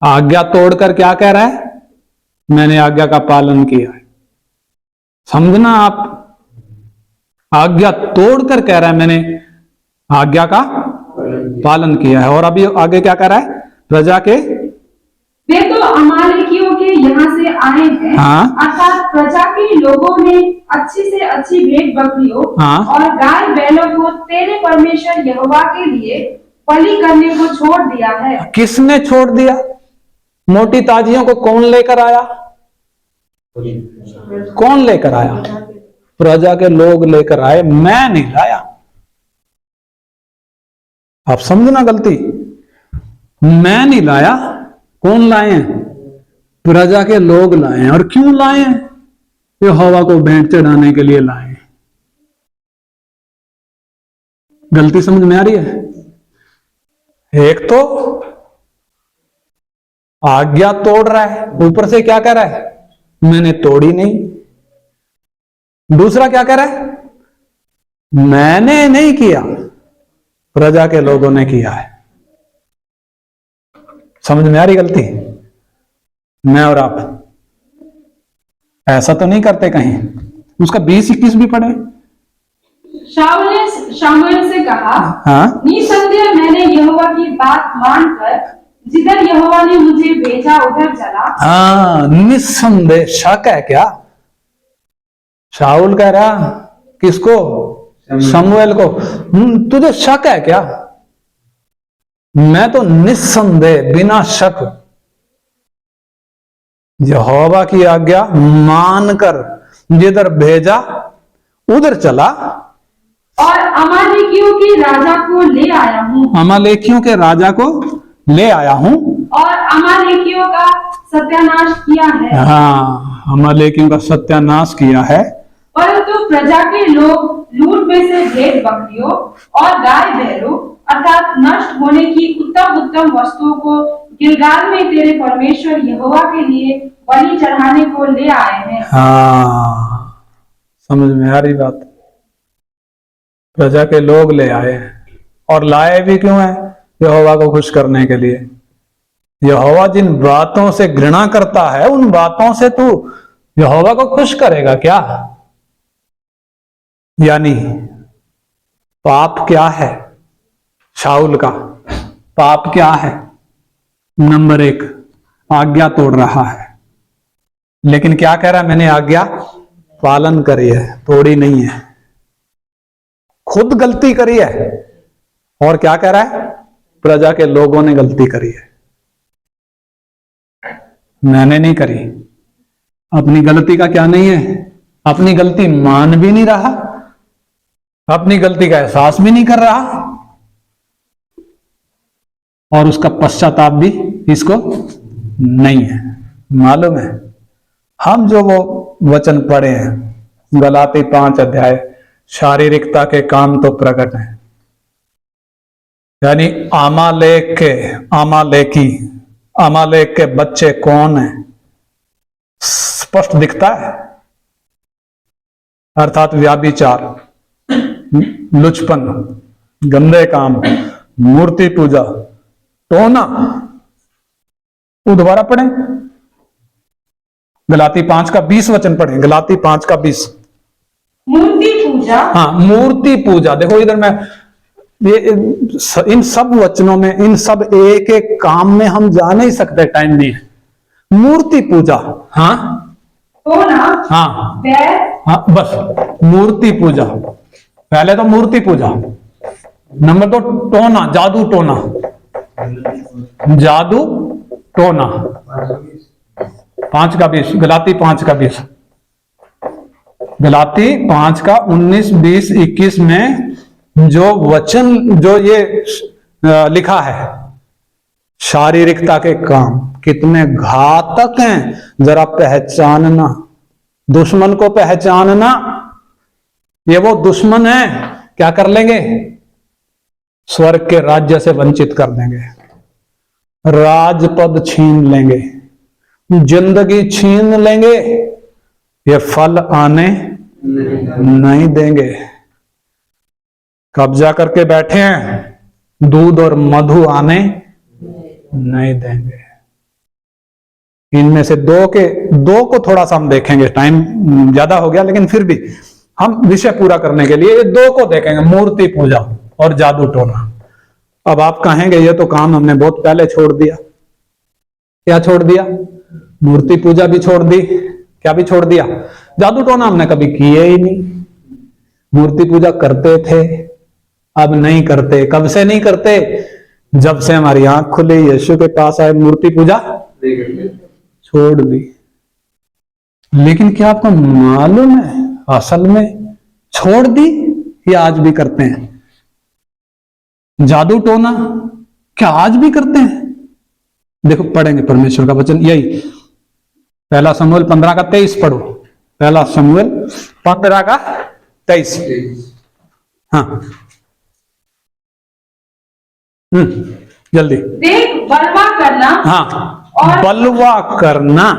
आज्ञा तोड़कर क्या कह रहा है? मैंने आज्ञा का पालन किया है। समझना आप, आज्ञा तोड़कर कह रहा है मैंने आज्ञा का पालन किया है। और अभी आगे क्या कह रहा है? प्रजा के, वे तो अमालेकियों के यहाँ से आए हैं, अर्थात प्रजा के लोगों ने अच्छी से अच्छी भेड़ बकरियों और गाय बैलों को तेरे परमेश्वर यहोवा के लिए बलि करने को छोड़ दिया है। किसने छोड़ दिया? मोटी ताजियों को कौन लेकर आया? कौन लेकर आया? प्रजा के लोग लेकर आए, मैं नहीं लाया। आप समझना गलती, मैं नहीं लाया। कौन लाए हैं? प्रजा के लोग लाए हैं। और क्यों लाए हैं? यहोवा को भेंट चढ़ाने के लिए लाए हैं। गलती समझ में आ रही है? एक तो आज्ञा तोड़ रहा है, ऊपर से क्या कह रहा है? मैंने तोड़ी नहीं। दूसरा क्या कह रहा है? मैंने नहीं किया, प्रजा के लोगों ने किया है। समझ में आ रही गलती? मैं और आप ऐसा तो नहीं करते कहीं? उसका 20-21 भी पढ़े। शाऊल ने शमूएल से कहा, हाँ निसंदेह मैंने यहोवा की बात मानकर जिधर यहोवा ने मुझे भेजा उधर चला। हाँ, निस्संदेह शक है क्या? शाऊल कह रहा किसको? शमूएल को, तुझे शक है क्या? मैं तो निस्संदेह बिना शक यहोवा की आज्ञा मानकर जिधर भेजा उधर चला और अमालेकियों के राजा को ले आया हूँ। अमालेकियों के राजा को ले आया हूं और अमालेकियों का सत्यानाश किया है। हाँ, अमालेकियों का सत्यानाश किया है। परंतु प्रजा के लोग लूट में से भेड़ बकरियों और गाय बैलों अर्थात नष्ट होने की उत्तम उत्तम वस्तुओं को गिलगाल में तेरे परमेश्वर यहोवा के लिए बलि चढ़ाने को ले आए हैं। हाँ, समझ में आ रही बात? प्रजा के लोग ले आए हैं, और लाए भी क्यों है? यहोवा को खुश करने के लिए। यहोवा जिन बातों से घृणा करता है उन बातों से तू यहोवा को खुश करेगा क्या? यानी पाप क्या है? शाऊल का पाप क्या है? नंबर 1, आज्ञा तोड़ रहा है। लेकिन क्या कह रहा है? मैंने आज्ञा पालन करी है, तोड़ी नहीं है। खुद गलती करी है, और क्या कह रहा है? प्रजा के लोगों ने गलती करी है, मैंने नहीं करी। अपनी गलती का क्या नहीं है? अपनी गलती मान भी नहीं रहा, अपनी गलती का एहसास भी नहीं कर रहा, और उसका पश्चाताप भी इसको नहीं है। मालूम है, हम जो वो वचन पढ़े हैं गलाती 5 अध्याय, शारीरिकता के काम तो प्रकट है, यानी अमालेक के बच्चे कौन है स्पष्ट दिखता है, अर्थात व्याभिचार, लुचपन, गंदे काम, मूर्ति पूजा, टोना। वो दोबारा पढ़ें, गलाती 5 का 20 वचन पढ़ें, गलाती 5 का 20। मूर्ति पूजा। हाँ, मूर्ति पूजा। देखो इधर मैं ये इन सब वचनों में, इन सब एक एक काम में हम जा नहीं सकते, टाइम नहीं है। मूर्ति पूजा, हाँ टोना, हाँ बैर, हाँ, बस मूर्ति पूजा। पहले तो मूर्ति पूजा, नंबर 2 टोना, जादू टोना, जादू टोना। 5 का 20, गलाती 5 का 20, गलाती 5 का 19, 20, 21 में जो वचन, जो ये लिखा है, शारीरिकता के काम कितने घातक हैं जरा पहचानना, दुश्मन को पहचानना। ये वो दुश्मन है, क्या कर लेंगे? स्वर्ग के राज्य से वंचित कर देंगे, राजपद छीन लेंगे, जिंदगी छीन लेंगे, ये फल आने नहीं देंगे। कब्जा करके बैठे हैं, दूध और मधु आने नहीं देंगे। इनमें से दो को थोड़ा सा हम देखेंगे, टाइम ज्यादा हो गया लेकिन फिर भी हम विषय पूरा करने के लिए ये 2 को देखेंगे, मूर्ति पूजा और जादू टोना। अब आप कहेंगे ये तो काम हमने बहुत पहले छोड़ दिया। क्या छोड़ दिया? मूर्ति पूजा भी छोड़ दी, क्या भी छोड़ दिया? जादू टोना हमने कभी किए ही नहीं। मूर्ति पूजा करते थे, अब नहीं करते। कब से नहीं करते? जब से हमारी आंख खुली, यीशु के पास आए, मूर्ति पूजा छोड़ दी। लेकिन क्या आपको मालूम है असल में छोड़ दी या आज भी करते हैं? जादू टोना क्या आज भी करते हैं? देखो पढ़ेंगे परमेश्वर का वचन, यही 1 शमूएल 15 का 23 पढ़ो। 1 शमूएल 15 का 23। हाँ, जल्दी देख, बलवा करना, हाँ, और बलवा करना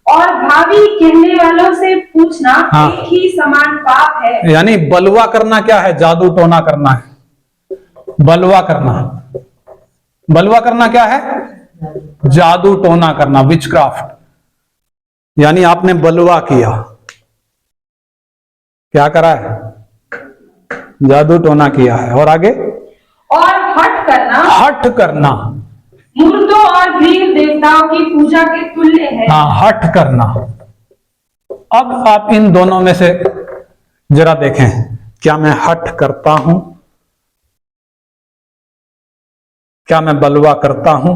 और भावी कहने वालों से पूछना, हाँ, एक ही समान पाप है। यानी बलवा करना क्या है? जादू टोना करना है। बलवा करना, बलवा करना क्या है? जादू टोना करना, विचक्राफ्ट। यानी आपने बलवा किया, क्या करा है? जादू टोना किया है। और आगे, और हठ करना हठ करना, मूर्तों और ग्रीक देवताओं की पूजा के तुल्य है। हाँ, हठ करना। अब आप इन दोनों में से जरा देखें, क्या मैं हठ करता हूं, क्या मैं बलवा करता हूं?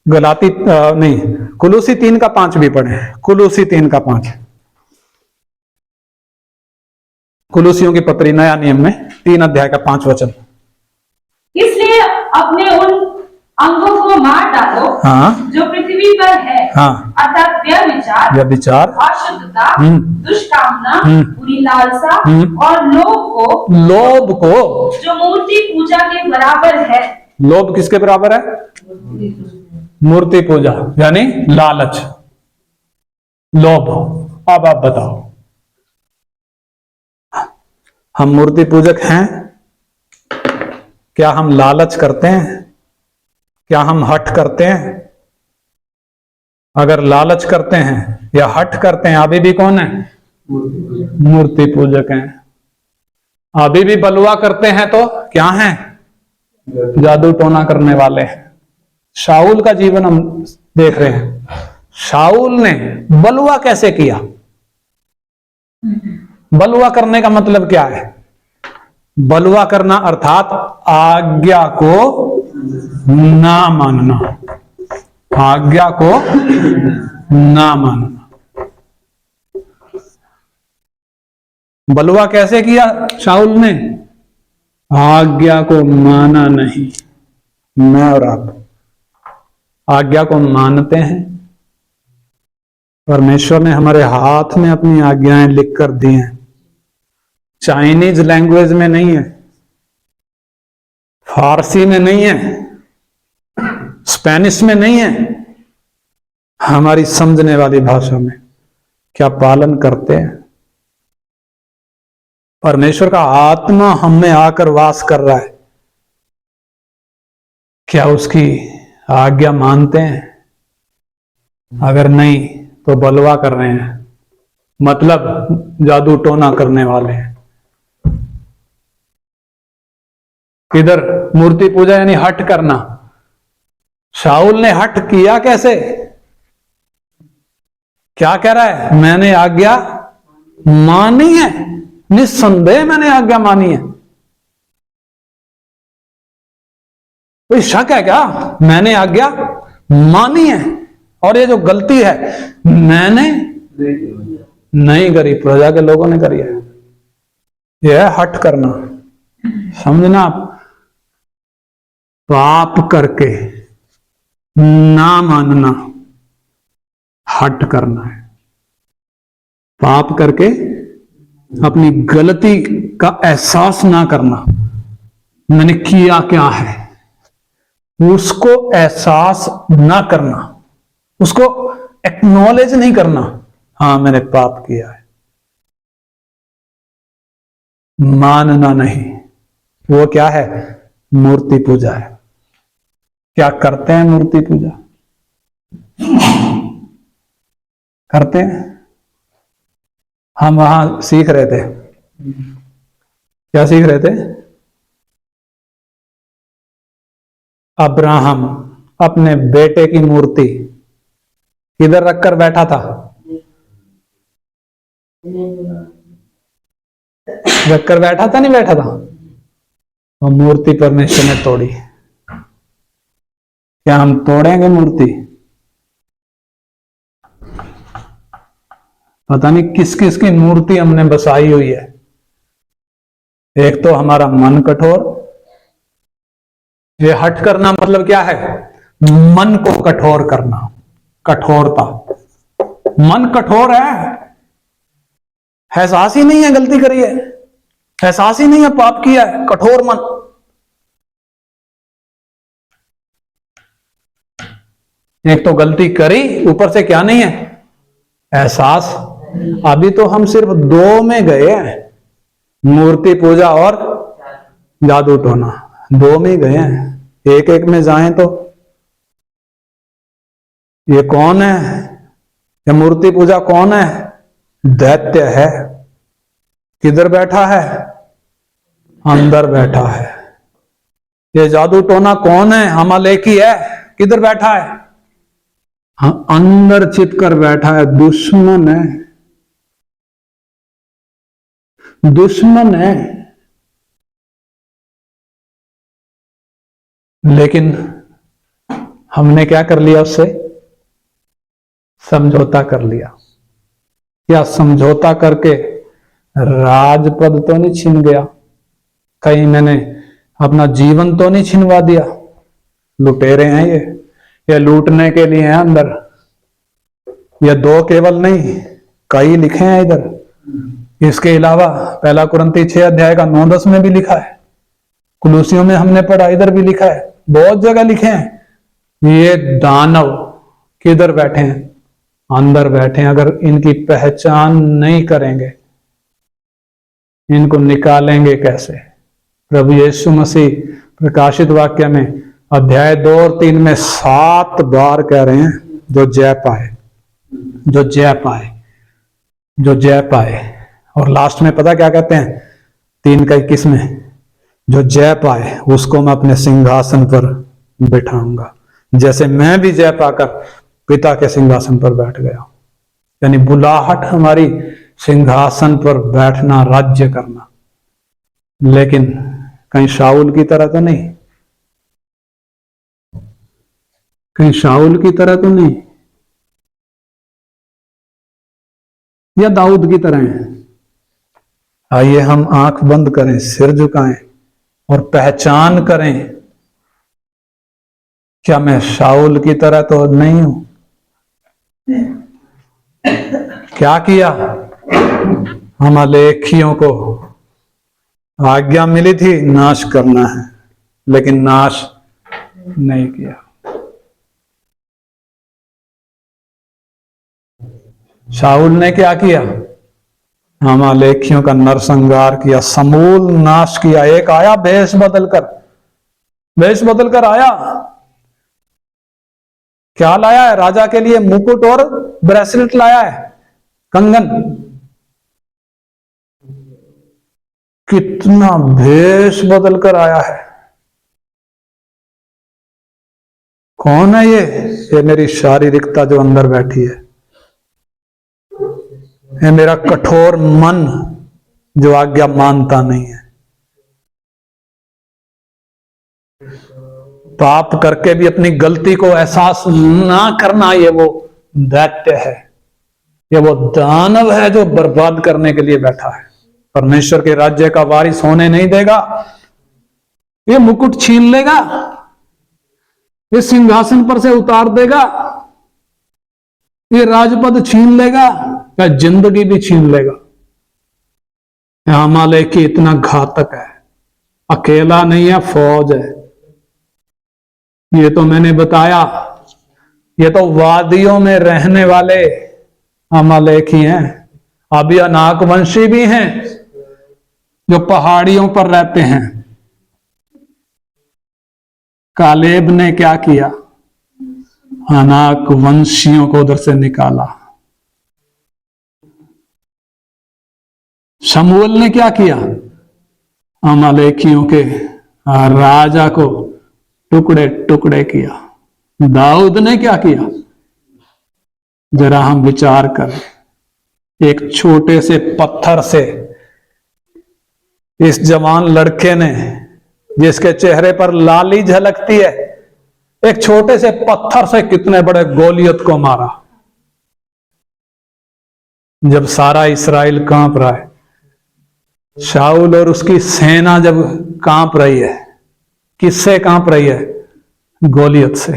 गलाती नहीं, कुलूसी 3:5 भी पढ़े, कुलूसी 3:5, कुलूसियों की पत्री नया नियम में 3 अध्याय का 5 वचन। इसलिए अपने उन अंगों को मार डालो, हाँ, जो पृथ्वी पर है, हाँ, अर्थात व्यभिचार, व्यभिचार, अशुद्धता, दुष्कामना, बुरी लालसा और लोभ को, जो मूर्ति पूजा के बराबर है। लोभ किसके बराबर है? मूर्ति पूजा, यानी लालच, लोभ। अब आप बताओ, हम मूर्ति पूजक हैं? क्या हम लालच करते हैं? क्या हम हठ करते हैं? अगर लालच करते हैं या हठ करते हैं, अभी भी कौन है? मूर्ति पूजक हैं। अभी भी बलुआ करते हैं तो क्या हैं? जादू टोना करने वाले हैं। शाऊल का जीवन हम देख रहे हैं। शाऊल ने बलुआ कैसे किया? बलुआ करने का मतलब क्या है? बलुआ करना अर्थात आज्ञा को ना मानना, आज्ञा को ना मानना। बलुआ कैसे किया शाऊल ने? आज्ञा को माना नहीं। मैं और आप आज्ञा को मानते हैं। परमेश्वर ने हमारे हाथ में अपनी आज्ञाएं लिख कर दी हैं। चाइनीज लैंग्वेज में नहीं है, फारसी में नहीं है, स्पेनिश में नहीं है, हमारी समझने वाली भाषा में। क्या पालन करते हैं? परमेश्वर का आत्मा हम में आकर वास कर रहा है, क्या उसकी आज्ञा मानते हैं? अगर नहीं तो बलवा कर रहे हैं, मतलब जादू टोना करने वाले हैं। किधर? मूर्ति पूजा यानी हठ करना। शाऊल ने हठ किया कैसे? क्या कह रहा है? मैंने आज्ञा मानी है, निस्संदेह मैंने आज्ञा मानी है। कोई शक है क्या? मैंने आज्ञा मानी है। और ये जो गलती है, मैंने नहीं करी, प्रजा के लोगों ने करी है। यह है हठ करना। समझना आप, पाप करके ना मानना हठ करना है। पाप करके अपनी गलती का एहसास ना करना, मैंने किया क्या है उसको एहसास ना करना, उसको एक्नॉलेज नहीं करना, हाँ मैंने पाप किया है। मानना नहीं, वो क्या है? मूर्ति पूजा है। क्या करते हैं मूर्ति पूजा? करते हैं। हम वहां सीख रहे थे, क्या सीख रहे थे? अब्राहम अपने बेटे की मूर्ति किधर रखकर बैठा था? रखकर बैठा था, नहीं बैठा था? वो मूर्ति परमेश्वर ने तोड़ी। क्या हम तोड़ेंगे मूर्ति? पता नहीं किस किस की मूर्ति हमने बसाई हुई है। एक तो हमारा मन कठोर। ये हट करना मतलब क्या है? मन को कठोर करना, कठोरता। मन कठोर है, एहसास ही नहीं है गलती करी है, एहसास ही नहीं है पाप किया है, कठोर मन। एक तो गलती करी, ऊपर से क्या नहीं है? एहसास। अभी तो हम सिर्फ 2 में गए हैं, मूर्ति पूजा और जादू टोना, 2 में गए हैं। एक एक में जाएं तो ये कौन है? ये मूर्ति पूजा कौन है? दैत्य है। किधर बैठा है? अंदर बैठा है। ये जादू टोना कौन है? अमालेकी है। किधर बैठा है? हाँ, अंदर छिपकर बैठा है। दुश्मन है, दुश्मन है। लेकिन हमने क्या कर लिया? उससे समझौता कर लिया। क्या समझौता करके राजपद तो नहीं छीन गया? कहीं मैंने अपना जीवन तो नहीं छिनवा दिया? लुटेरे हैं ये लूटने के लिए हैं अंदर। ये दो केवल नहीं, कई लिखे हैं इधर। इसके अलावा पहला कुरिन्ती 6 अध्याय का 9-10 में भी लिखा है, कुलूसियों में हमने पढ़ा, इधर भी लिखा है, बहुत जगह लिखे हैं। ये दानव किधर बैठे हैं? अंदर बैठे हैं। अगर इनकी पहचान नहीं करेंगे, इनको निकालेंगे कैसे? प्रभु यीशु मसीह प्रकाशित वाक्य में अध्याय 2 और 3 में 7 बार कह रहे हैं, जो जय पाए, जो जय पाए, जो जय पाए। और लास्ट में पता क्या कहते हैं? 3:21 में, जो जय पाए उसको मैं अपने सिंहासन पर बिठाऊंगा, जैसे मैं भी जय पाकर पिता के सिंहासन पर बैठ गया। यानी बुलाहट हमारी सिंहासन पर बैठना, राज्य करना। लेकिन कहीं शाऊल की तरह तो नहीं, कहीं शाऊल की तरह तो नहीं, या दाऊद की तरह है। आइए हम आंख बंद करें, सिर झुकाएं और पहचान करें, क्या मैं शाऊल की तरह तो नहीं हूं? क्या किया? अमालेकियों को आज्ञा मिली थी नाश करना है, लेकिन नाश नहीं किया। शाऊल ने क्या किया? अमालेकियों का नरसंहार किया, समूल नाश किया। एक आया भेष बदलकर आया। क्या लाया है? राजा के लिए मुकुट और ब्रेसलेट लाया है, कंगन। कितना भेष बदलकर आया है। कौन है ये मेरी शारीरिकता जो अंदर बैठी है, ये मेरा कठोर मन जो आज्ञा मानता नहीं है। पाप करके भी अपनी गलती को एहसास ना करना, ये वो दैत्य है, ये वो दानव है जो बर्बाद करने के लिए बैठा है। परमेश्वर के राज्य का वारिस होने नहीं देगा। ये मुकुट छीन लेगा, ये सिंहासन पर से उतार देगा, ये राजपद छीन लेगा, या जिंदगी भी छीन लेगा। अमालेकी इतना घातक है, अकेला नहीं है, फौज है। ये तो मैंने बताया, ये तो वादियों में रहने वाले अमालेकी हैं। अब ये अनाकवंशी भी हैं जो पहाड़ियों पर रहते हैं। कालेब ने क्या किया? अनाकवंशियों को उधर से निकाला। शमूएल ने क्या किया? अमालेकियों के राजा को टुकड़े टुकड़े किया। दाऊद ने क्या किया? जरा हम विचार करें। एक छोटे से पत्थर से इस जवान लड़के ने, जिसके चेहरे पर लाली झलकती है, एक छोटे से पत्थर से कितने बड़े गोलियत को मारा। जब सारा इस्राएल कांप रहा है, शाऊल और उसकी सेना जब कांप रही है, किससे कांप रही है? गोलियत से।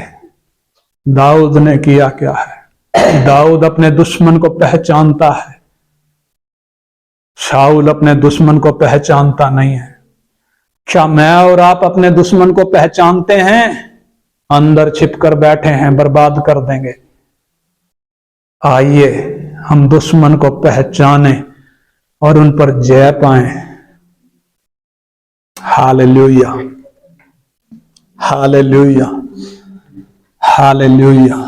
दाऊद ने किया क्या है? दाऊद अपने दुश्मन को पहचानता है, शाऊल अपने दुश्मन को पहचानता नहीं है। क्या मैं और आप अपने दुश्मन को पहचानते हैं? अंदर छिपकर बैठे हैं, बर्बाद कर देंगे। आइए हम दुश्मन को पहचानें और उन पर जय पाएं। Hallelujah, hallelujah, hallelujah.